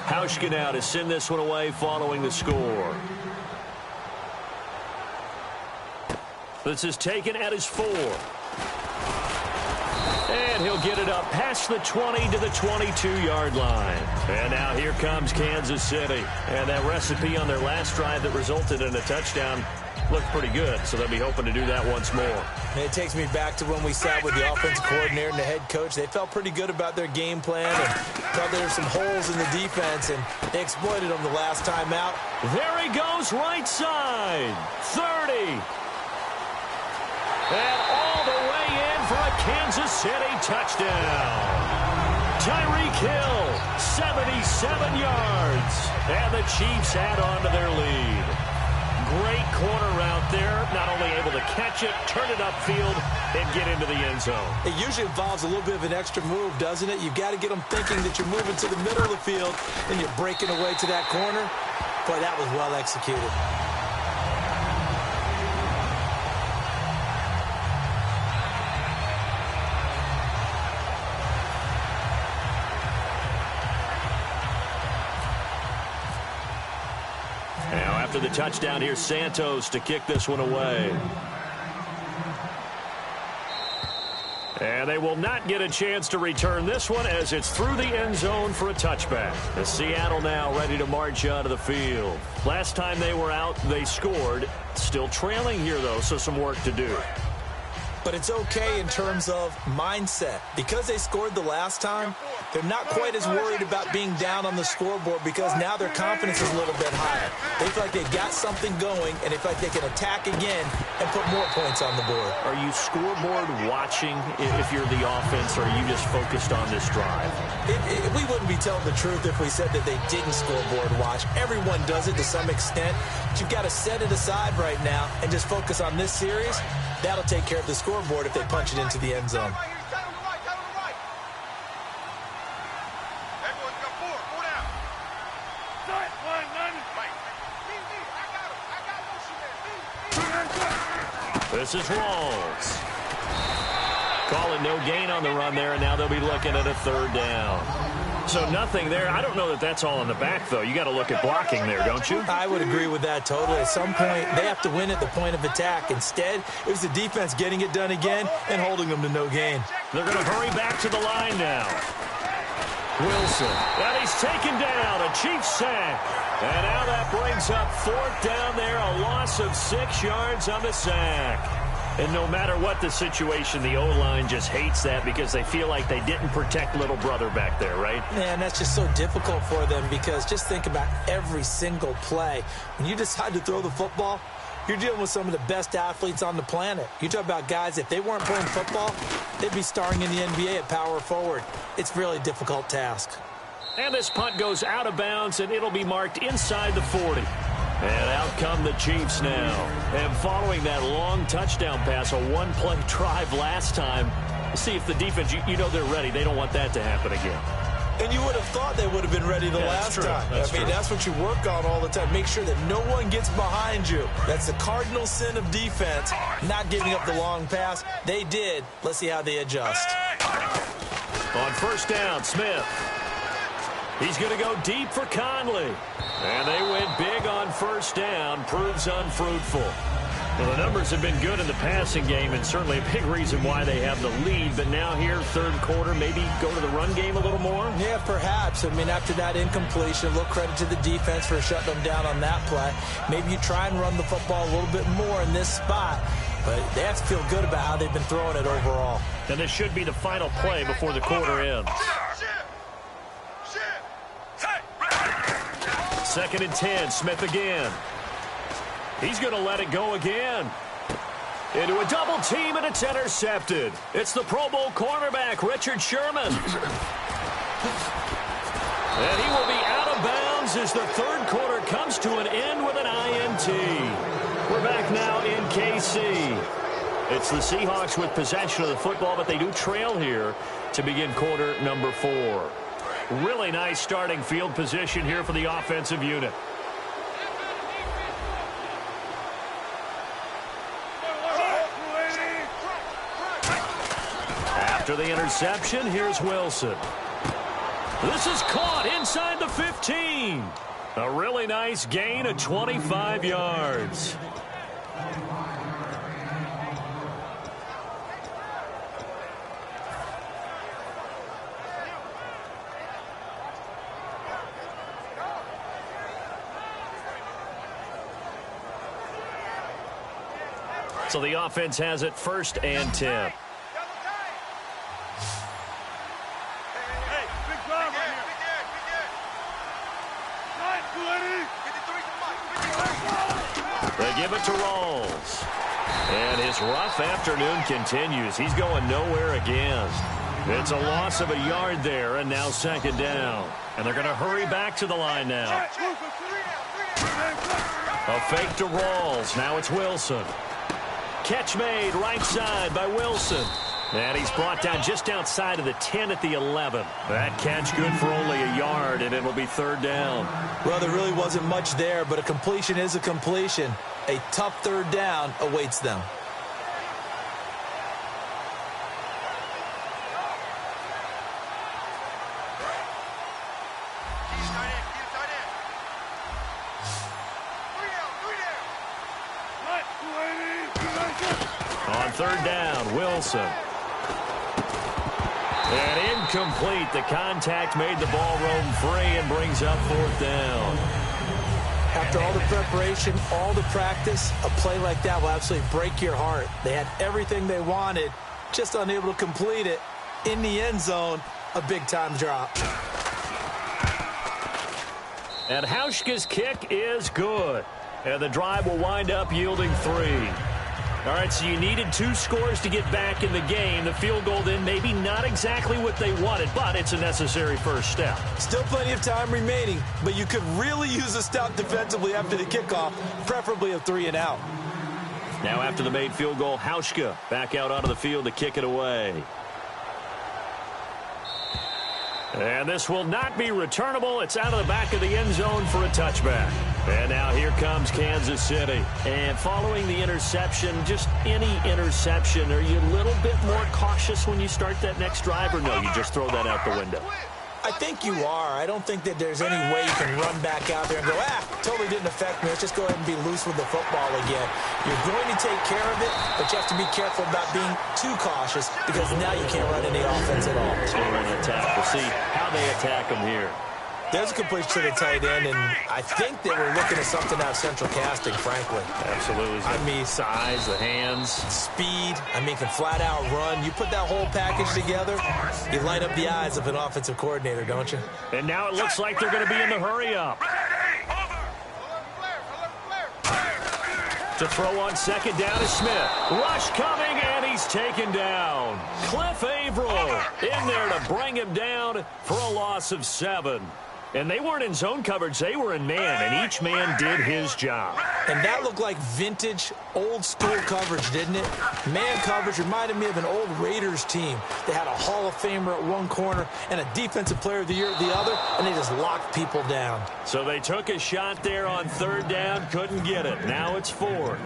Hauschka now to send this one away following the score. This is taken at his 4. And he'll get it up past the 20 to the 22-yard line. And now here comes Kansas City. And that recipe on their last drive that resulted in a touchdown looked pretty good, so they'll be hoping to do that once more. And it takes me back to when we sat with the offensive coordinator and the head coach. They felt pretty good about their game plan and thought there were some holes in the defense, and they exploited them the last time out. There he goes, right side. 30. And all the way in for a Kansas City touchdown. Tyreek Hill, 77 yards. And the Chiefs add on to their lead. Great corner route there. Not only able to catch it, turn it upfield, and get into the end zone. It usually involves a little bit of an extra move, doesn't it? You've got to get them thinking that you're moving to the middle of the field, and you're breaking away to that corner. Boy, that was well executed. After the touchdown, here's Santos to kick this one away. And they will not get a chance to return this one as it's through the end zone for a touchback. The Seattle now ready to march out of the field. Last time they were out, they scored. Still trailing here, though, so some work to do. But it's okay in terms of mindset. Because they scored the last time, they're not quite as worried about being down on the scoreboard because now their confidence is a little bit higher. They feel like they've got something going, and they feel like they can attack again and put more points on the board. Are you scoreboard watching if you're the offense, or are you just focused on this drive? We wouldn't be telling the truth if we said that they didn't scoreboard watch. Everyone does it to some extent. But you've got to set it aside right now and just focus on this series. That'll take care of the scoreboard if they punch it into the end zone. This is Rawls. Call it no gain on the run there, and now they'll be looking at a third down. So nothing there. I don't know that that's all in the back, though. You got to look at blocking there, don't you? I would agree with that totally. At some point, they have to win at the point of attack. Instead, it was the defense getting it done again and holding them to no gain. They're going to hurry back to the line now. Wilson. And he's taken down. A Chiefs sack. And now that brings up fourth down there. A loss of 6 yards on the sack. And no matter what the situation, the O-line just hates that because they feel like they didn't protect little brother back there, right? Man, that's just so difficult for them because just think about every single play. When you decide to throw the football, you're dealing with some of the best athletes on the planet. You talk about guys, if they weren't playing football, they'd be starring in the NBA at power forward. It's a really difficult task. And this punt goes out of bounds, and it'll be marked inside the 40. And out come the Chiefs now. And following that long touchdown pass, a one-play drive last time, see if the defense, you know they're ready. They don't want that to happen again. And you would have thought they would have been ready the last time. That's what you work on all the time. Make sure that no one gets behind you. That's the cardinal sin of defense, not giving up the long pass. They did. Let's see how they adjust. On first down, Smith. He's going to go deep for Conley. And they went big on first down. Proves unfruitful. Well, the numbers have been good in the passing game, and certainly a big reason why they have the lead. But now here, third quarter, maybe go to the run game a little more? Yeah, perhaps. I mean, after that incompletion, a little credit to the defense for shutting them down on that play. Maybe you try and run the football a little bit more in this spot. But they have to feel good about how they've been throwing it overall. And this should be the final play before the quarter ends. 2nd and 10, Smith again. He's going to let it go again. Into a double team, and it's intercepted. It's the Pro Bowl cornerback, Richard Sherman. And he will be out of bounds as the third quarter comes to an end with an INT. We're back now in KC. It's the Seahawks with possession of the football, but they do trail here to begin quarter number 4. Really nice starting field position here for the offensive unit. After the interception, here's Wilson. This is caught inside the 15. A really nice gain of 25 yards. So the offense has it 1st and 10. They give it to Rawls. And his rough afternoon continues. He's going nowhere again. It's a loss of a yard there, and now 2nd down. And they're going to hurry back to the line now. A fake to Rawls. Now it's Wilson. Catch made right side by Wilson. And he's brought down just outside of the 10 at the 11. That catch good for only a yard, and it'll be 3rd down. Well, there really wasn't much there, but a completion is a completion. A tough 3rd down awaits them. third down, Wilson. And incomplete. The contact made the ball roam free and brings up fourth down. After all the preparation, all the practice, a play like that will absolutely break your heart. They had everything they wanted, just unable to complete it. In the end zone, a big-time drop. And Hauschka's kick is good. And the drive will wind up yielding 3. All right, so you needed 2 scores to get back in the game. The field goal then maybe not exactly what they wanted, but it's a necessary first step. Still plenty of time remaining, but you could really use a stop defensively after the kickoff, preferably a 3-and-out. Now after the made field goal, Hauschka back out onto the field to kick it away. And this will not be returnable. It's out of the back of the end zone for a touchback. And now here comes Kansas City. And following the interception, just any interception, are you a little bit more cautious when you start that next drive, or no, you just throw that out the window? I think you are. I don't think that there's any way you can run back out there and go, totally didn't affect me. Let's just go ahead and be loose with the football again. You're going to take care of it, but you have to be careful about being too cautious because now you can't run any offense at all. So we're going to attack. We'll see how they attack them here. There's a completion to the tight end, and I think they were looking at something out of central casting, frankly. Absolutely. I mean, size, the hands. Speed. I mean, can flat out run. You put that whole package together, you light up the eyes of an offensive coordinator, don't you? And now it looks like they're going to be in the hurry-up. To throw on second down is Smith. Rush coming, and he's taken down. Cliff Averill in there to bring him down for a loss of 7. And they weren't in zone coverage. They were in man, and each man did his job. And that looked like vintage, old-school coverage, didn't it? Man coverage reminded me of an old Raiders team. They had a Hall of Famer at one corner and a Defensive Player of the Year at the other, and they just locked people down. So they took a shot there on third down, couldn't get it. Now it's 4th.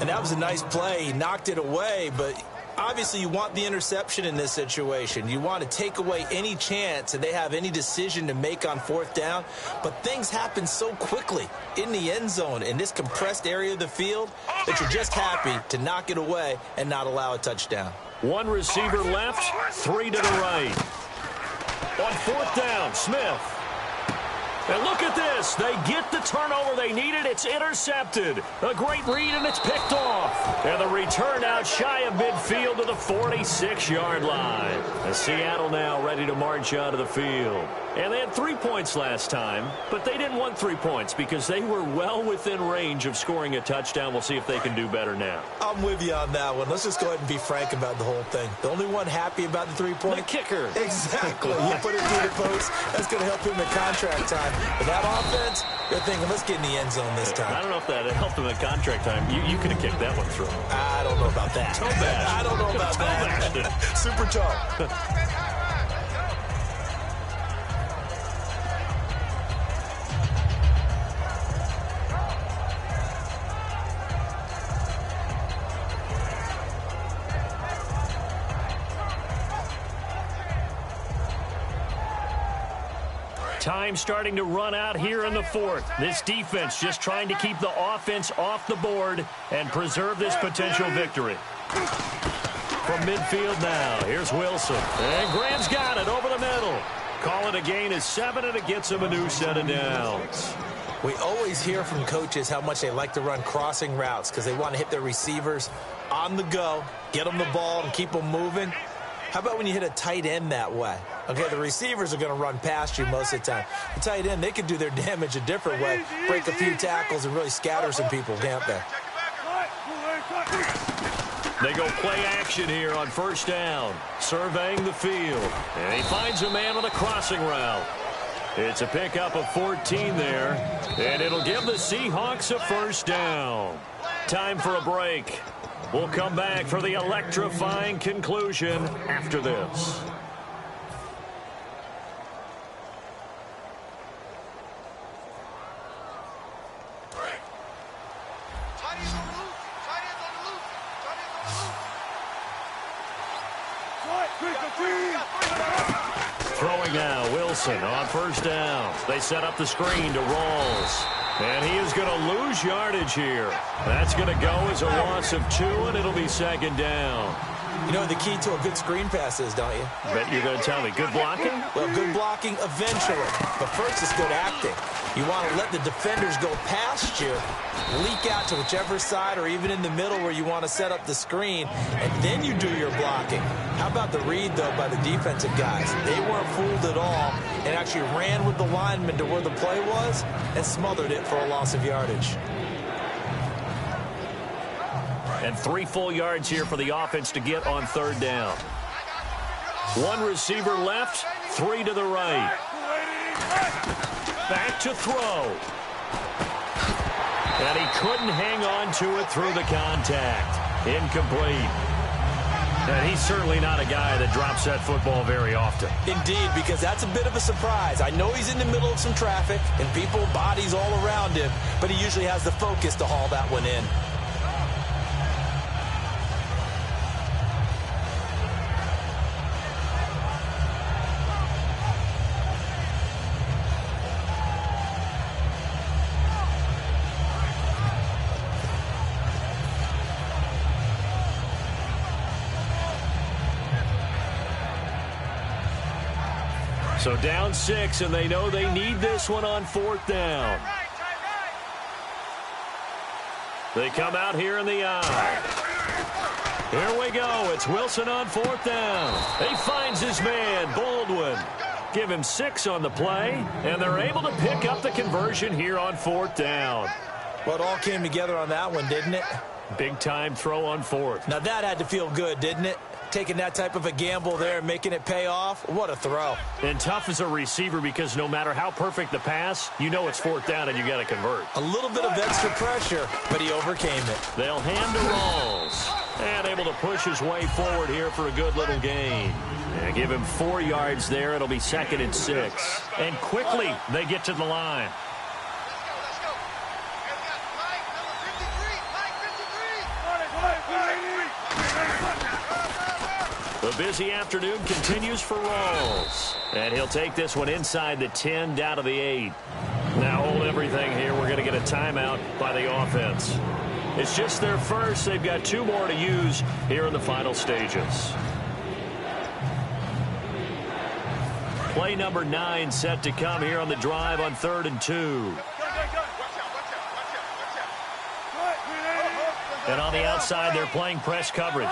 And that was a nice play. He knocked it away, but obviously you want the interception in this situation. You want to take away any chance that they have any decision to make on fourth down. But things happen so quickly in the end zone in this compressed area of the field that you're just happy to knock it away and not allow a touchdown. 1 receiver left, 3 to the right. On fourth down, Smith. And look at this. They get the turnover they needed. It's intercepted. A great read, and it's picked off. And the return out shy of midfield to the 46-yard line. And Seattle now ready to march out of the field. And they had 3 points last time, but they didn't want 3 points because they were well within range of scoring a touchdown. We'll see if they can do better now. I'm with you on that one. Let's just go ahead and be frank about the whole thing. The only one happy about the 3-point? The kicker. Exactly. You put it through the post. That's going to help him in contract time. But that offense, they're thinking, let's get in the end zone this time. I don't know if that helped him at contract time. You could have kicked that one through. I don't know about that. Toe bash. I don't know about that. Super toe. Time starting to run out here in the 4th. This defense just trying to keep the offense off the board and preserve this potential victory. From midfield now, here's Wilson. And Graham's got it over the middle. Call it a gain of 7, and it gets him a new set of downs. We always hear from coaches how much they like to run crossing routes because they want to hit their receivers on the go, get them the ball, and keep them moving. How about when you hit a tight end that way? Okay, the receivers are going to run past you most of the time. The tight end, they could do their damage a different way, break a few tackles and really scatter some people, can't they? They go play action here on first down, surveying the field. And he finds a man on a crossing route. It's a pickup of 14 there, and it'll give the Seahawks a first down. Time for a break. We'll come back for the electrifying conclusion after this. Throwing now, Wilson on first down. They set up the screen to Rawls. And he is going to lose yardage here. That's going to go as a loss of 2, and it'll be second down. You know what the key to a good screen pass is, don't you? Bet you're going to tell me. Good blocking? Well, good blocking eventually. But first, it's good acting. You want to let the defenders go past you, leak out to whichever side or even in the middle where you want to set up the screen, and then you do your blocking. How about the read, though, by the defensive guys? They weren't fooled at all and actually ran with the lineman to where the play was and smothered it for a loss of yardage. And 3 full yards here for the offense to get on third down. 1 receiver left, 3 to the right. Back to throw. And he couldn't hang on to it through the contact. Incomplete. And he's certainly not a guy that drops that football very often. Indeed, because that's a bit of a surprise. I know he's in the middle of some traffic and people, bodies all around him, but he usually has the focus to haul that one in. So down 6, and they know they need this one on 4th down. They come out here in the eye. Here we go. It's Wilson on 4th down. He finds his man, Baldwin. Give him 6 on the play, and they're able to pick up the conversion here on 4th down. Well, it all came together on that one, didn't it? Big-time throw on 4th. Now, that had to feel good, didn't it? Taking that type of a gamble there and making it pay off. What a throw. And tough as a receiver because no matter how perfect the pass, you know it's 4th down and you got to convert. A little bit of extra pressure, but he overcame it. They'll hand to Rawls. And able to push his way forward here for a good little gain. And give him 4 yards there. It'll be 2nd and 6. And quickly they get to the line. Let's go. And we got Mike, number 53. The busy afternoon continues for Rawls. And he'll take this one inside the 10 down to the 8. Now hold everything here. We're going to get a timeout by the offense. It's just their first. They've got 2 more to use here in the final stages. Play number 9 set to come here on the drive on 3rd and 2. And on the outside, they're playing press coverage.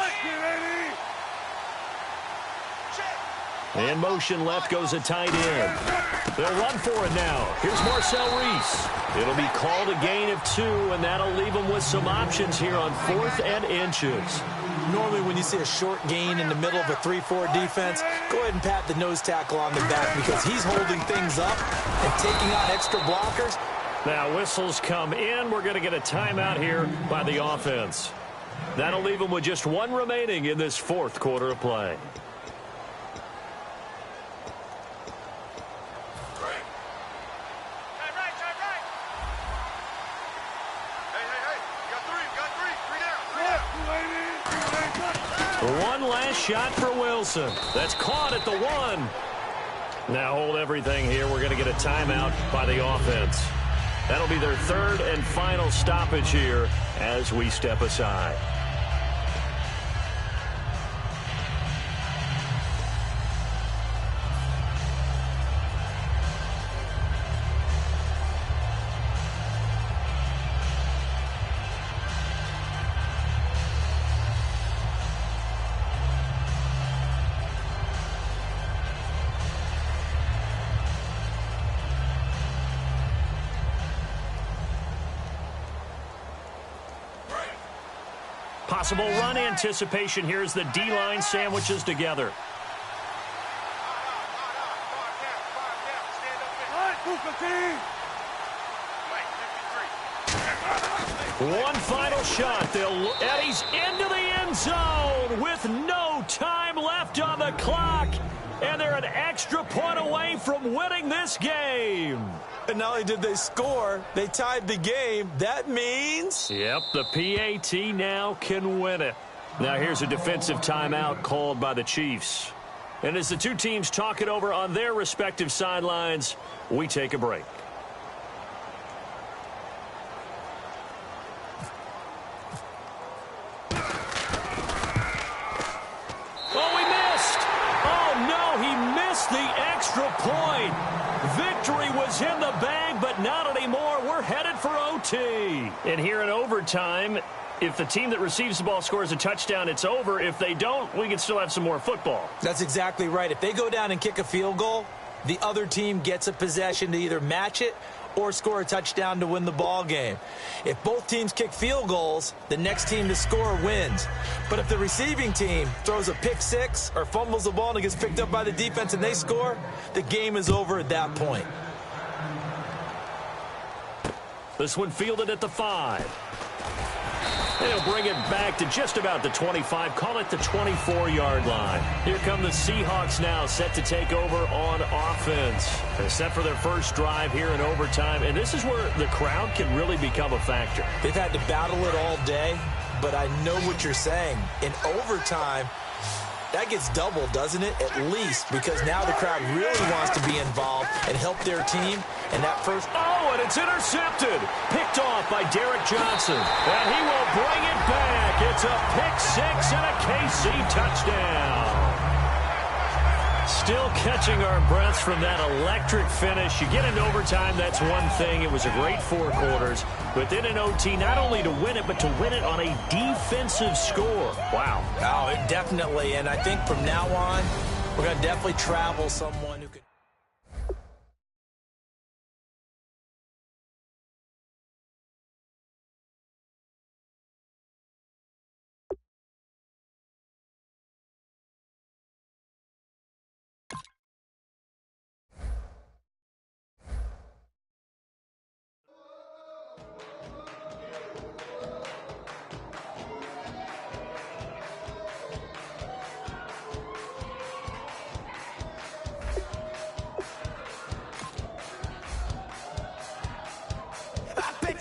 In motion left goes a tight end. They'll run for it now. Here's Marcel Reese. It'll be called a gain of 2, and that'll leave them with some options here on 4th and inches. Normally when you see a short gain in the middle of a 3-4 defense, go ahead and pat the nose tackle on the back because he's holding things up and taking on extra blockers. Now whistles come in. We're going to get a timeout here by the offense. That'll leave them with just 1 remaining in this 4th quarter of play. One last shot for Wilson. That's caught at the 1. Now hold everything here. We're going to get a timeout by the offense. That'll be their 3rd and final stoppage here as we step aside. Possible run anticipation here as the D-line sandwiches together. One final shot. And he's into the end zone with no time left on the clock. And they're an extra point away from winning this game. And not only did they score, they tied the game. That means... Yep, the PAT now can win it. Now here's a defensive timeout called by the Chiefs. And as the 2 teams talk it over on their respective sidelines, we take a break. is in the bag, but not anymore. We're headed for OT. And here in overtime, if the team that receives the ball scores a touchdown, it's over. If they don't, we can still have some more football. That's exactly right. If they go down and kick a field goal, the other team gets a possession to either match it or score a touchdown to win the ball game. If both teams kick field goals, the next team to score wins. But if the receiving team throws a pick six or fumbles the ball and it gets picked up by the defense and they score, the game is over at that point. This one fielded at the 5. They'll bring it back to just about the 25, call it the 24-yard line. Here come the Seahawks now, set to take over on offense. They're set for their first drive here in overtime, and this is where the crowd can really become a factor. They've had to battle it all day, but I know what you're saying. In overtime, that gets doubled, doesn't it? At least, because now the crowd really wants to be involved and help their team. And that first... Oh, and it's intercepted. Picked off by Derek Johnson. And he will bring it back. It's a pick six and a KC touchdown. Still catching our breaths from that electric finish. You get into overtime, that's one thing. It was a great 4 quarters. But then in OT, not only to win it, but to win it on a defensive score. Wow. Oh, definitely. And I think from now on, we're going to definitely travel someone who could...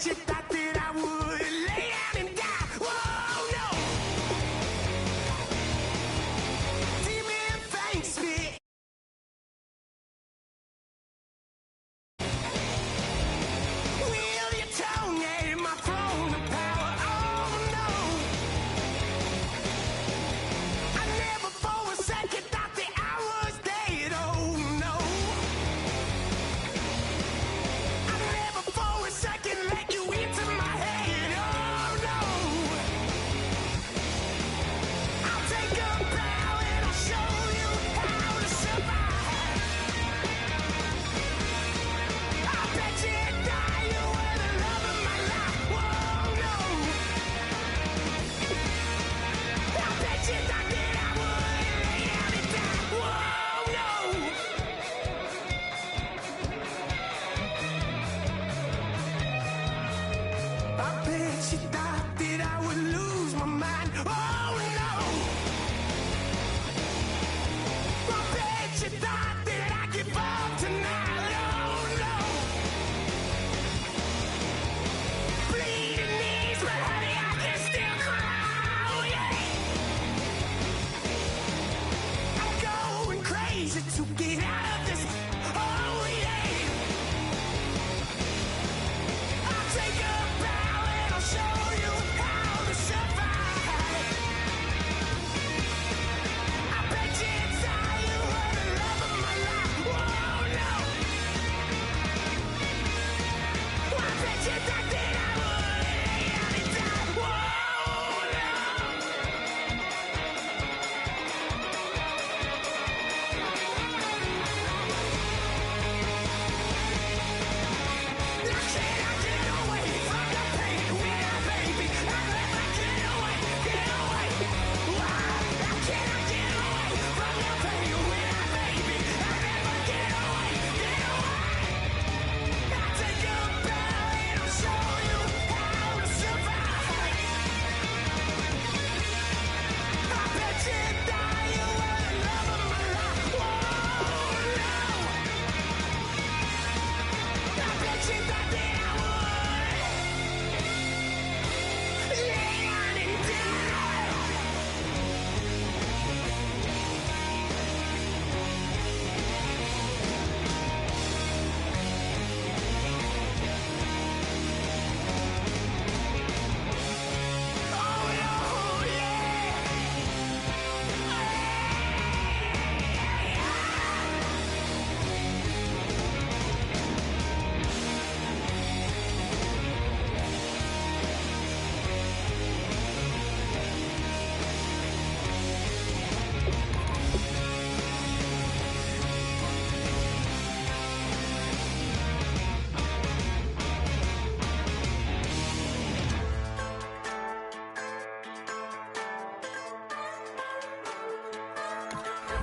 You thought that I would lay down and die. Whoa, no. See me and face me. Will you tongue at my throne of power? Oh, no. I never for a second thought that I was dead. Oh, no. I never for a second let you into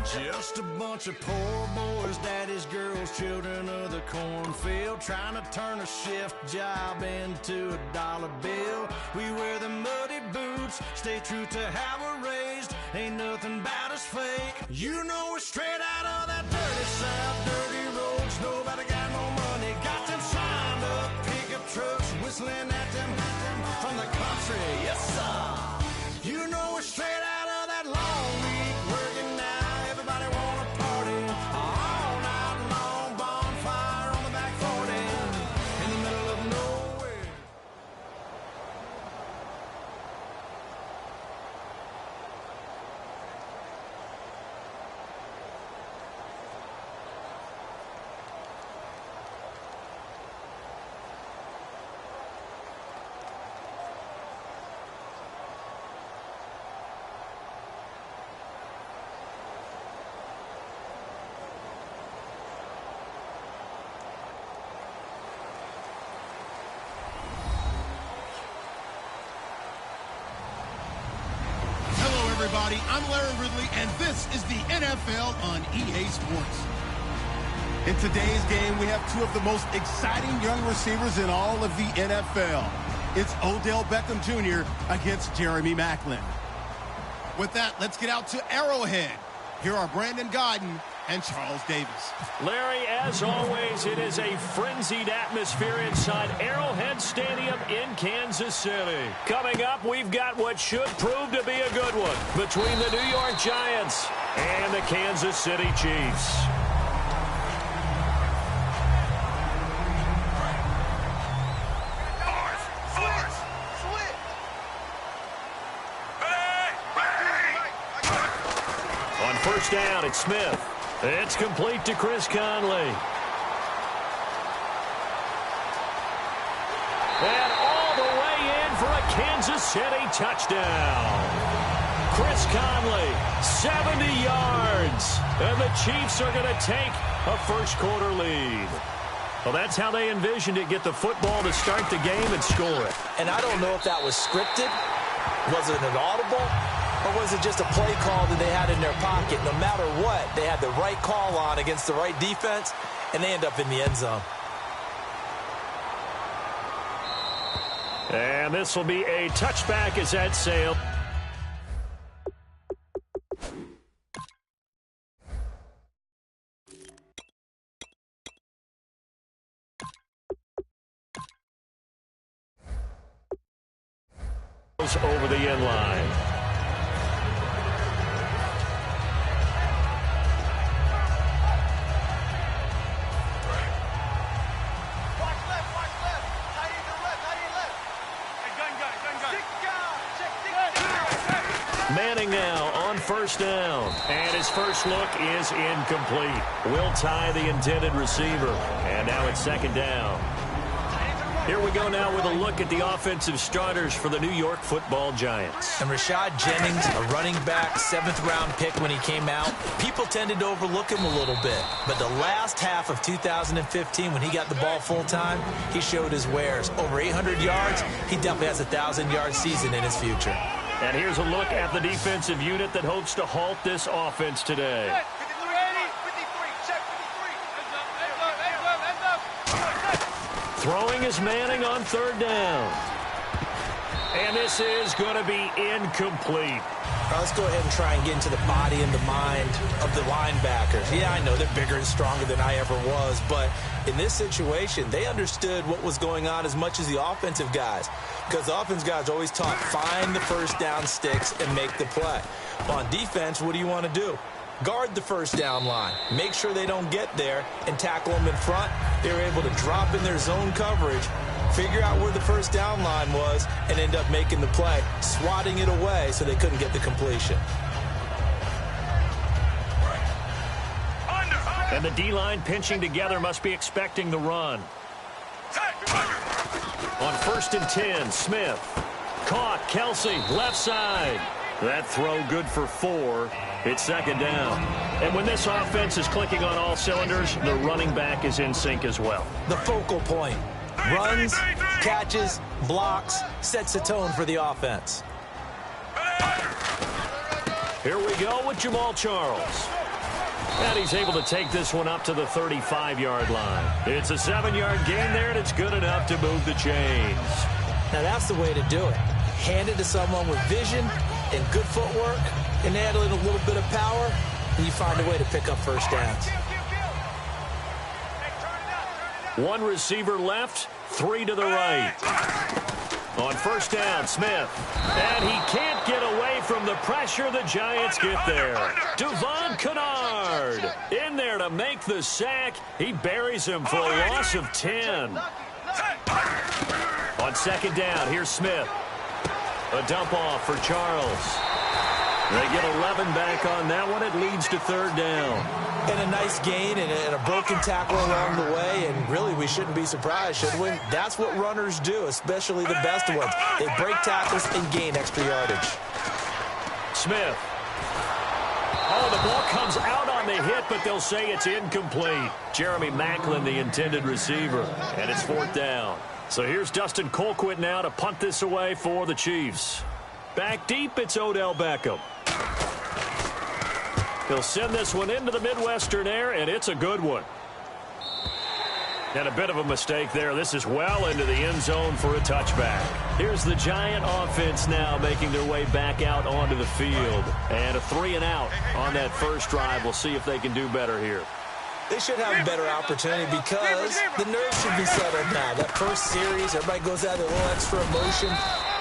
Just a bunch of poor boys, daddy's girls, children of the cornfield, trying to turn a shift job into a dollar bill. We wear the muddy boots, stay true to how we're raised. Ain't nothing about us fake. You know we're straight out of that dirty south, dirty roads. Nobody got no money, got them signed up pickup trucks, whistling at them from the country. Yes, sir. You know we're straight out of that long week working now. Everybody wanna party all night long. Bonfire on the back 40 in the middle of nowhere. Everybody, I'm Larry Ridley, and this is the NFL on EA Sports. In today's game, we have two of the most exciting young receivers in all of the NFL. It's Odell Beckham Jr. against Jeremy Maclin. With that, let's get out to Arrowhead. Here are Brandon Godden and Charles Davis. Larry, as always, it is a frenzied atmosphere inside Arrowhead Stadium in Kansas City. Coming up, we've got what should prove to be a good one between the New York Giants and the Kansas City Chiefs. On first down, it's Smith. It's complete to Chris Conley. And all the way in for a Kansas City touchdown. Chris Conley, 70 yards. And the Chiefs are going to take a first-quarter lead. Well, that's how they envisioned it, get the football to start the game and score it. And I don't know if that was scripted. Was it an audible? Or was it just a play call that they had in their pocket? No matter what, they had the right call on against the right defense, and they end up in the end zone. And this will be a touchback as that sailed. Over the end line. Manning now on first down. And his first look is incomplete. Will tie the intended receiver. And now it's second down. Here we go now with a look at the offensive starters for the New York Football Giants. And Rashad Jennings, a running back, 7th-round pick when he came out. People tended to overlook him a little bit. But the last half of 2015, when he got the ball full-time, he showed his wares. Over 800 yards, he definitely has a 1,000-yard season in his future. And here's a look at the defensive unit that hopes to halt this offense today. Throwing is Manning on third down. And this is going to be incomplete. Now let's go ahead and try and get into the body and the mind of the linebackers. Yeah, I know they're bigger and stronger than I ever was, but in this situation, they understood what was going on as much as the offensive guys, because the offensive guys always taught find the first down sticks and make the play. On defense, what do you want to do? Guard the first down line. Make sure they don't get there and tackle them in front. They were able to drop in their zone coverage, figure out where the first down line was, and end up making the play, swatting it away so they couldn't get the completion. And the D-line pinching together must be expecting the run. On first and 10, Smith. Caught, Kelsey, left side. That throw good for 4. It's second down. And when this offense is clicking on all cylinders, the running back is in sync as well. The focal point. Runs, catches, blocks, sets the tone for the offense. Here we go with Jamal Charles. And he's able to take this one up to the 35-yard line. It's a 7-yard gain there, and it's good enough to move the chains. Now that's the way to do it. Hand it to someone with vision and good footwork, and add in a little bit of power, and you find a way to pick up first downs. One receiver left, 3 to the right. On first down, Smith. And he can't get away from the pressure. The Giants get there. Devon Kennard in there to make the sack. He buries him for a loss of 10. On second down, here's Smith. A dump off for Charles. They get 11 back on that one. It leads to third down. And a nice gain and a broken tackle along the way, and really we shouldn't be surprised, should we? That's what runners do, especially the best ones. They break tackles and gain extra yardage. Smith. Oh, the ball comes out on the hit, but they'll say it's incomplete. Jeremy Maclin, the intended receiver, and it's fourth down. So here's Dustin Colquitt now to punt this away for the Chiefs. Back deep, it's Odell Beckham. He'll send this one into the Midwestern air, and it's a good one. And a bit of a mistake there. This is well into the end zone for a touchback. Here's the Giant offense now making their way back out onto the field. And a 3-and-out on that first drive. We'll see if they can do better here. They should have a better opportunity because the nerves should be settled now. That first series, everybody goes out with a little extra emotion.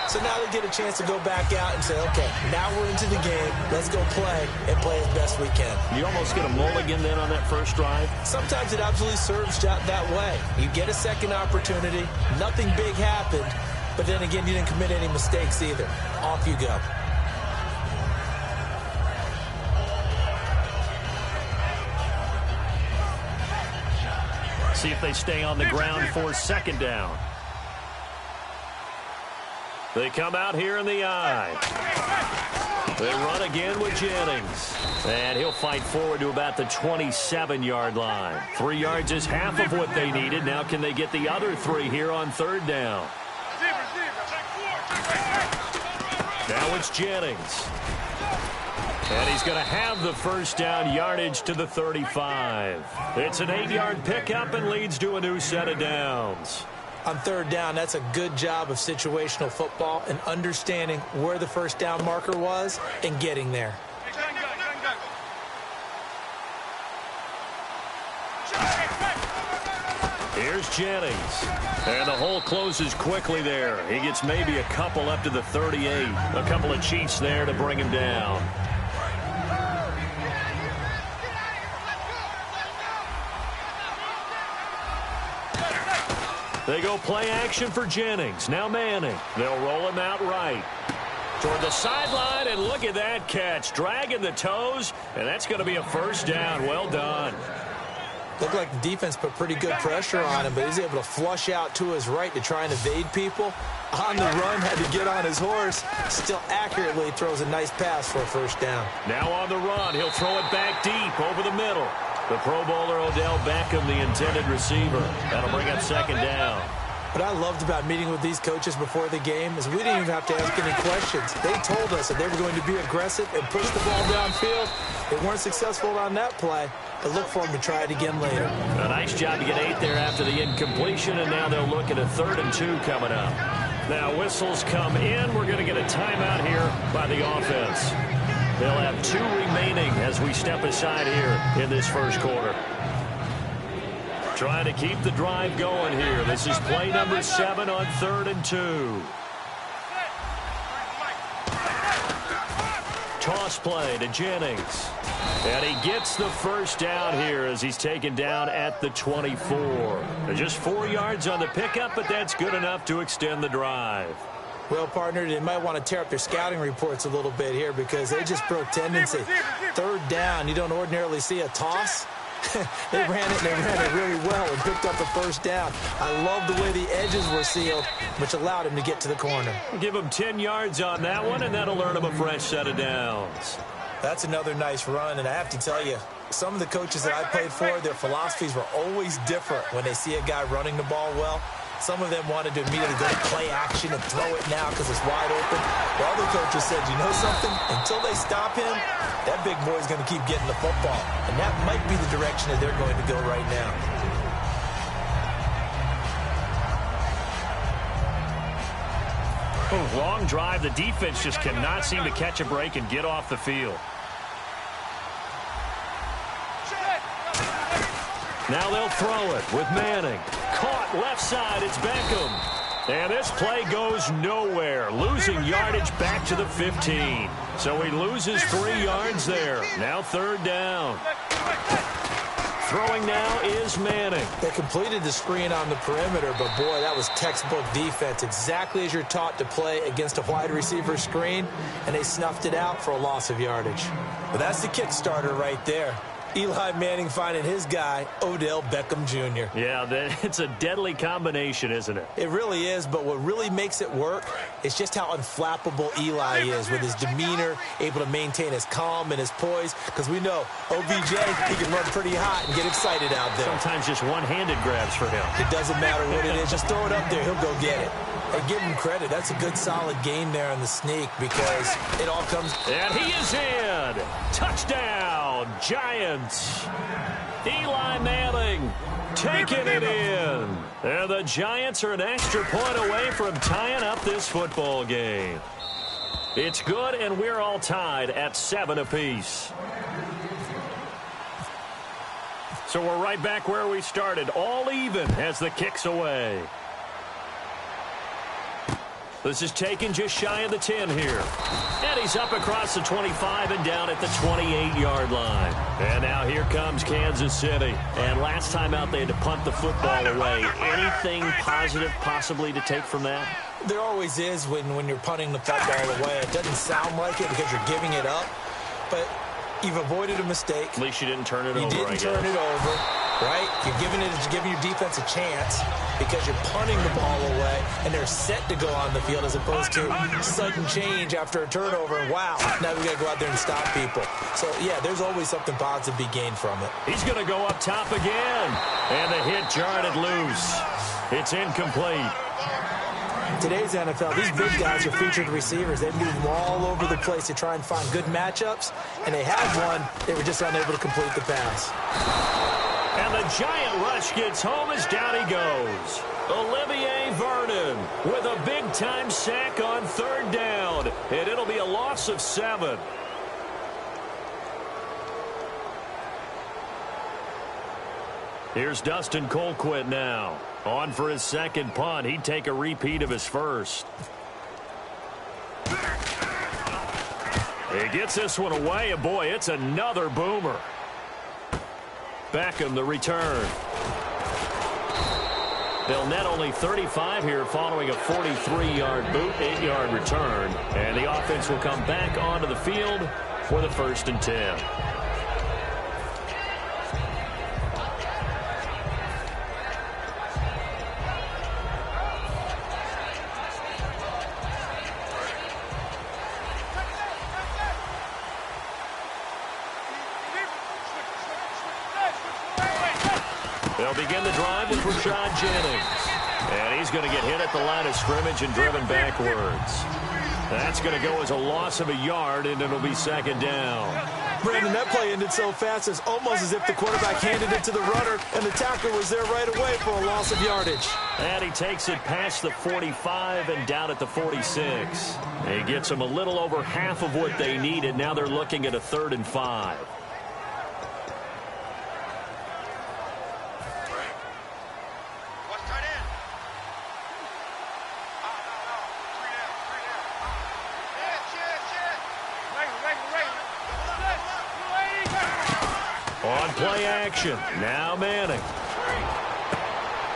So now they get a chance to go back out and say, okay, now we're into the game. Let's go play and play as best we can. You almost get a mulligan then on that first drive? Sometimes it absolutely serves that way. You get a second opportunity. Nothing big happened. But then again, you didn't commit any mistakes either. Off you go. See if they stay on the ground for second down. They come out here in the eye. They run again with Jennings. And he'll fight forward to about the 27-yard line. 3 yards is half of what they needed. Now can they get the other 3 here on third down? Now it's Jennings. And he's going to have the first down, yardage to the 35. It's an 8-yard pickup and leads to a new set of downs. On third down, that's a good job of situational football and understanding where the first down marker was and getting there. Here's Jennings. And the hole closes quickly there. He gets maybe a couple up to the 38. A couple of Chiefs there to bring him down. They go play action for Jennings. Now Manning. They'll roll him out right. Toward the sideline, and look at that catch. Dragging the toes, and that's going to be a first down. Well done. Looked like the defense put pretty good pressure on him, but he's able to flush out to his right to try and evade people. On the run, had to get on his horse. Still accurately throws a nice pass for a first down. Now on the run, he'll throw it back deep over the middle. The Pro Bowler Odell Beckham, the intended receiver. That'll bring up second down. What I loved about meeting with these coaches before the game is we didn't even have to ask any questions. They told us that they were going to be aggressive and push the ball downfield. They weren't successful on that play, but look for them to try it again later. A nice job to get 8 there after the incompletion, and now they'll look at a 3rd and 2 coming up. Now whistles come in. We're going to get a timeout here by the offense. They'll have 2 remaining as we step aside here in this first quarter. Trying to keep the drive going here. This is play number 7 on 3rd and 2. Toss play to Jennings. And he gets the first down here as he's taken down at the 24. Just 4 yards on the pickup, but that's good enough to extend the drive. Well, partner, they might want to tear up their scouting reports a little bit here because they just broke tendency. 3rd down, you don't ordinarily see a toss. They ran it really well and picked up the first down. I love the way the edges were sealed, which allowed him to get to the corner. Give him 10 yards on that one, and that'll earn him a fresh set of downs. That's another nice run, and I have to tell you, some of the coaches that I played for, their philosophies were always different when they see a guy running the ball well. Some of them wanted to immediately go to play action and throw it now because it's wide open. The other coaches said, you know something? Until they stop him, that big boy's going to keep getting the football. And that might be the direction that they're going to go right now. Long drive. The defense just cannot seem to catch a break and get off the field. Now they'll throw it with Manning. Caught left side. It's Beckham. And this play goes nowhere. Losing yardage back to the 15. So he loses 3 yards there. Now 3rd down. Throwing now is Manning. They completed the screen on the perimeter, but boy, that was textbook defense. Exactly as you're taught to play against a wide receiver screen, and they snuffed it out for a loss of yardage. But that's the kickstarter right there. Eli Manning finding his guy, Odell Beckham Jr. Yeah, it's a deadly combination, isn't it? It really is, but what really makes it work is just how unflappable Eli is with his demeanor, able to maintain his calm and his poise, because we know OBJ, he can run pretty hot and get excited out there. Sometimes just one-handed grabs for him. It doesn't matter what it is. Just throw it up there. He'll go get it. And give him credit. That's a good, solid game there on the sneak because it all comes. And he is in. Touchdown, Giants. Eli Manning taking it in. And the Giants are an extra point away from tying up this football game. It's good, and we're all tied at 7 apiece. So we're right back where we started, all even as the kick's away. This is taken just shy of the 10 here. And he's up across the 25 and down at the 28-yard line. And now here comes Kansas City. And last time out, they had to punt the football away. Anything positive possibly to take from that? There always is when you're punting the football away. It doesn't sound like it because you're giving it up. But you've avoided a mistake. At least you didn't turn it over, You didn't turn it over, right? You're giving your defense a chance because you're punting the ball away, and they're set to go on the field as opposed to sudden change after a turnover. And wow, now we got to go out there and stop people. So, yeah, there's always something positive to be gained from it. He's going to go up top again. And the hit jarred it loose. It's incomplete. Today's NFL, these big guys are featured receivers. They move all over the place to try and find good matchups, and they had one. They were just unable to complete the pass. And the giant rush gets home as down he goes. Olivier Vernon with a big-time sack on 3rd down, and it'll be a loss of 7. Here's Dustin Colquitt now. On for his 2nd punt. He'd take a repeat of his first. He gets this one away, and boy, it's another boomer. Beckham, the return. They'll net only 35 here following a 43-yard boot, 8-yard return. And the offense will come back onto the field for the 1st and 10. They'll begin the drive with Rashad Jennings. And he's going to get hit at the line of scrimmage and driven backwards. That's going to go as a loss of a yard, and it'll be 2nd down. Brandon, that play ended so fast, it's almost as if the quarterback handed it to the runner, and the tackler was there right away for a loss of yardage. And he takes it past the 45 and down at the 46. He gets them a little over half of what they needed. Now they're looking at a 3rd and 5. On play action, now Manning.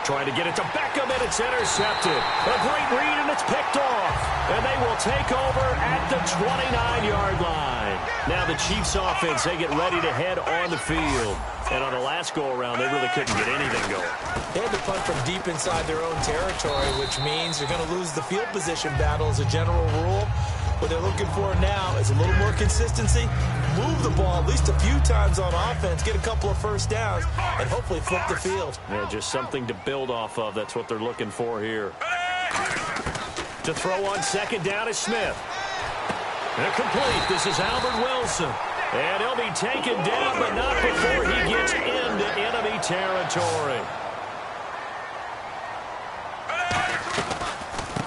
Trying to get it to Beckham, and it's intercepted. A great read, and it's picked off. And they will take over at the 29-yard line. Now the Chiefs offense, they get ready to head on the field. And on the last go-around, they really couldn't get anything going. They had to punt from deep inside their own territory, which means you're going to lose the field position battle as a general rule. What they're looking for now is a little more consistency, move the ball at least a few times on offense, get a couple of first downs, and hopefully flip the field. Yeah, just something to build off of. That's what they're looking for here. To throw on second down is Smith. Incomplete. This is Albert Wilson. And he'll be taken down, but not before he gets into enemy territory.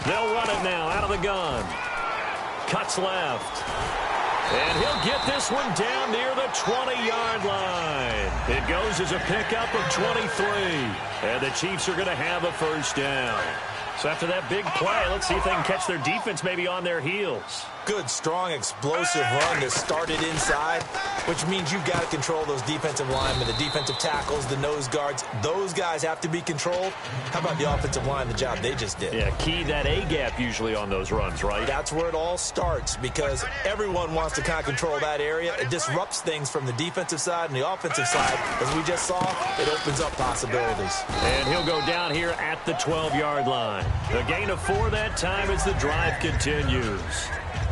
They'll run it now out of the gun. Cuts left. And he'll get this one down near the 20-yard line. It goes as a pickup of 23. And the Chiefs are going to have a first down. So after that big play, let's see if they can catch their defense maybe on their heels. Good, strong, explosive run to start it inside, which means you've got to control those defensive linemen, the defensive tackles, the nose guards. Those guys have to be controlled. How about the offensive line, the job they just did? Yeah, key that A-gap usually on those runs, right? That's where it all starts because everyone wants to kind of control that area. It disrupts things from the defensive side and the offensive side. As we just saw, it opens up possibilities. And he'll go down here at the 12-yard line. A gain of 4 that time as the drive continues.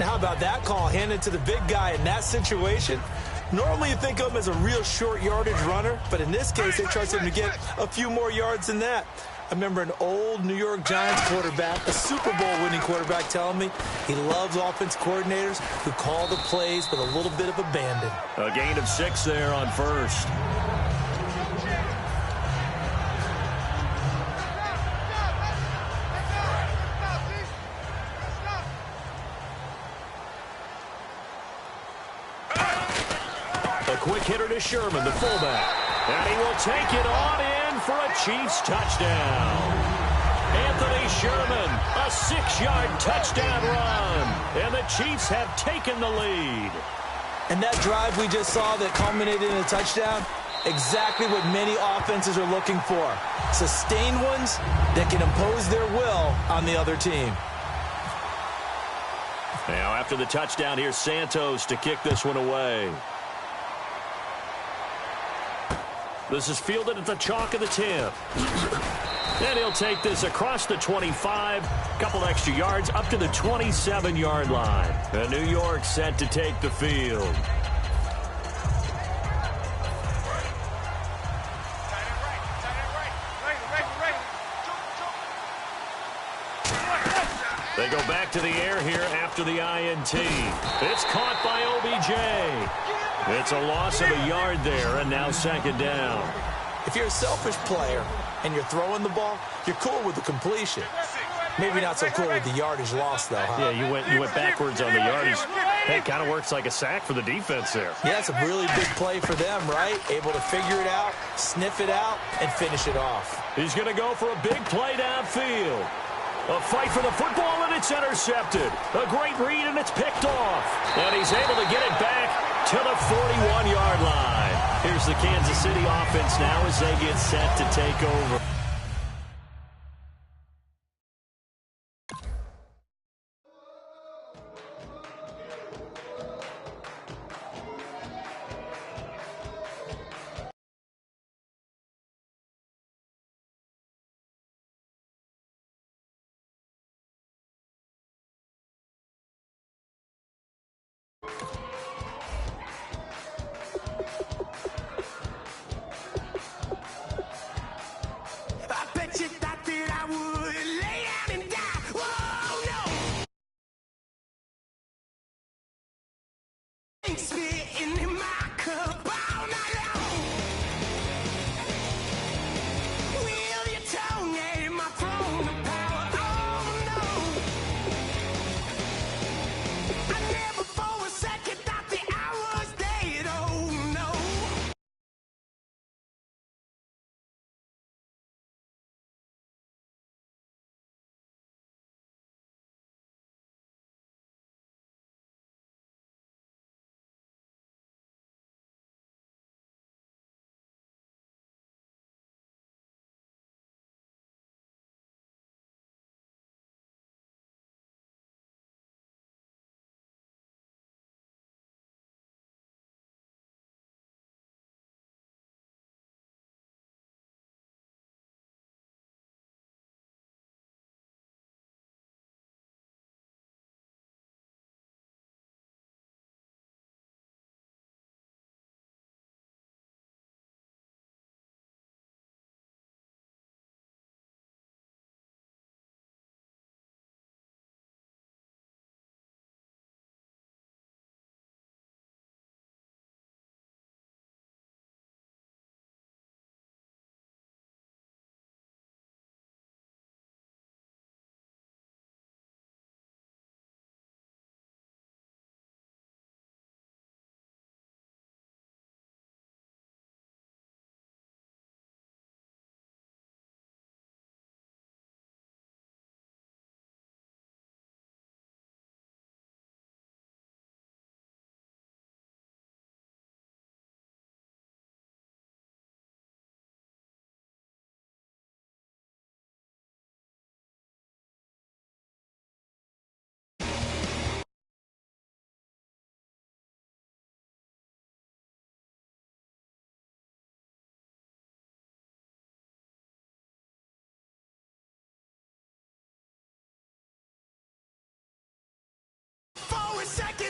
Now, how about that call handed to the big guy in that situation? Normally you think of him as a real short yardage runner, but in this case they trust him to get a few more yards than that. I remember an old New York Giants quarterback, a Super Bowl winning quarterback, telling me he loves offense coordinators who call the plays with a little bit of abandon. A gain of 6 there on first. Quick hitter to Sherman, the fullback. And he will take it on in for a Chiefs touchdown. Anthony Sherman, a 6-yard touchdown run. And the Chiefs have taken the lead. And that drive we just saw that culminated in a touchdown, exactly what many offenses are looking for. Sustained ones that can impose their will on the other team. Now after the touchdown, here's Santos to kick this one away. This is fielded at the chalk of the 10. And he'll take this across the 25, couple extra yards up to the 27-yard line. And New York set to take the field. They go back to the air here after the INT. It's caught by OBJ. It's a loss of a yard there, and now second down. If you're a selfish player and you're throwing the ball, you're cool with the completion. Maybe not so cool with the yardage loss, though, huh? Yeah, you went backwards on the yardage. Hey, it kind of works like a sack for the defense there. Yeah, it's a really big play for them, right? Able to figure it out, sniff it out, and finish it off. He's going to go for a big play downfield. A fight for the football, and it's intercepted. A great read, and it's picked off. And he's able to get it back to the 41-yard line. Here's the Kansas City offense now as they get set to take over. second.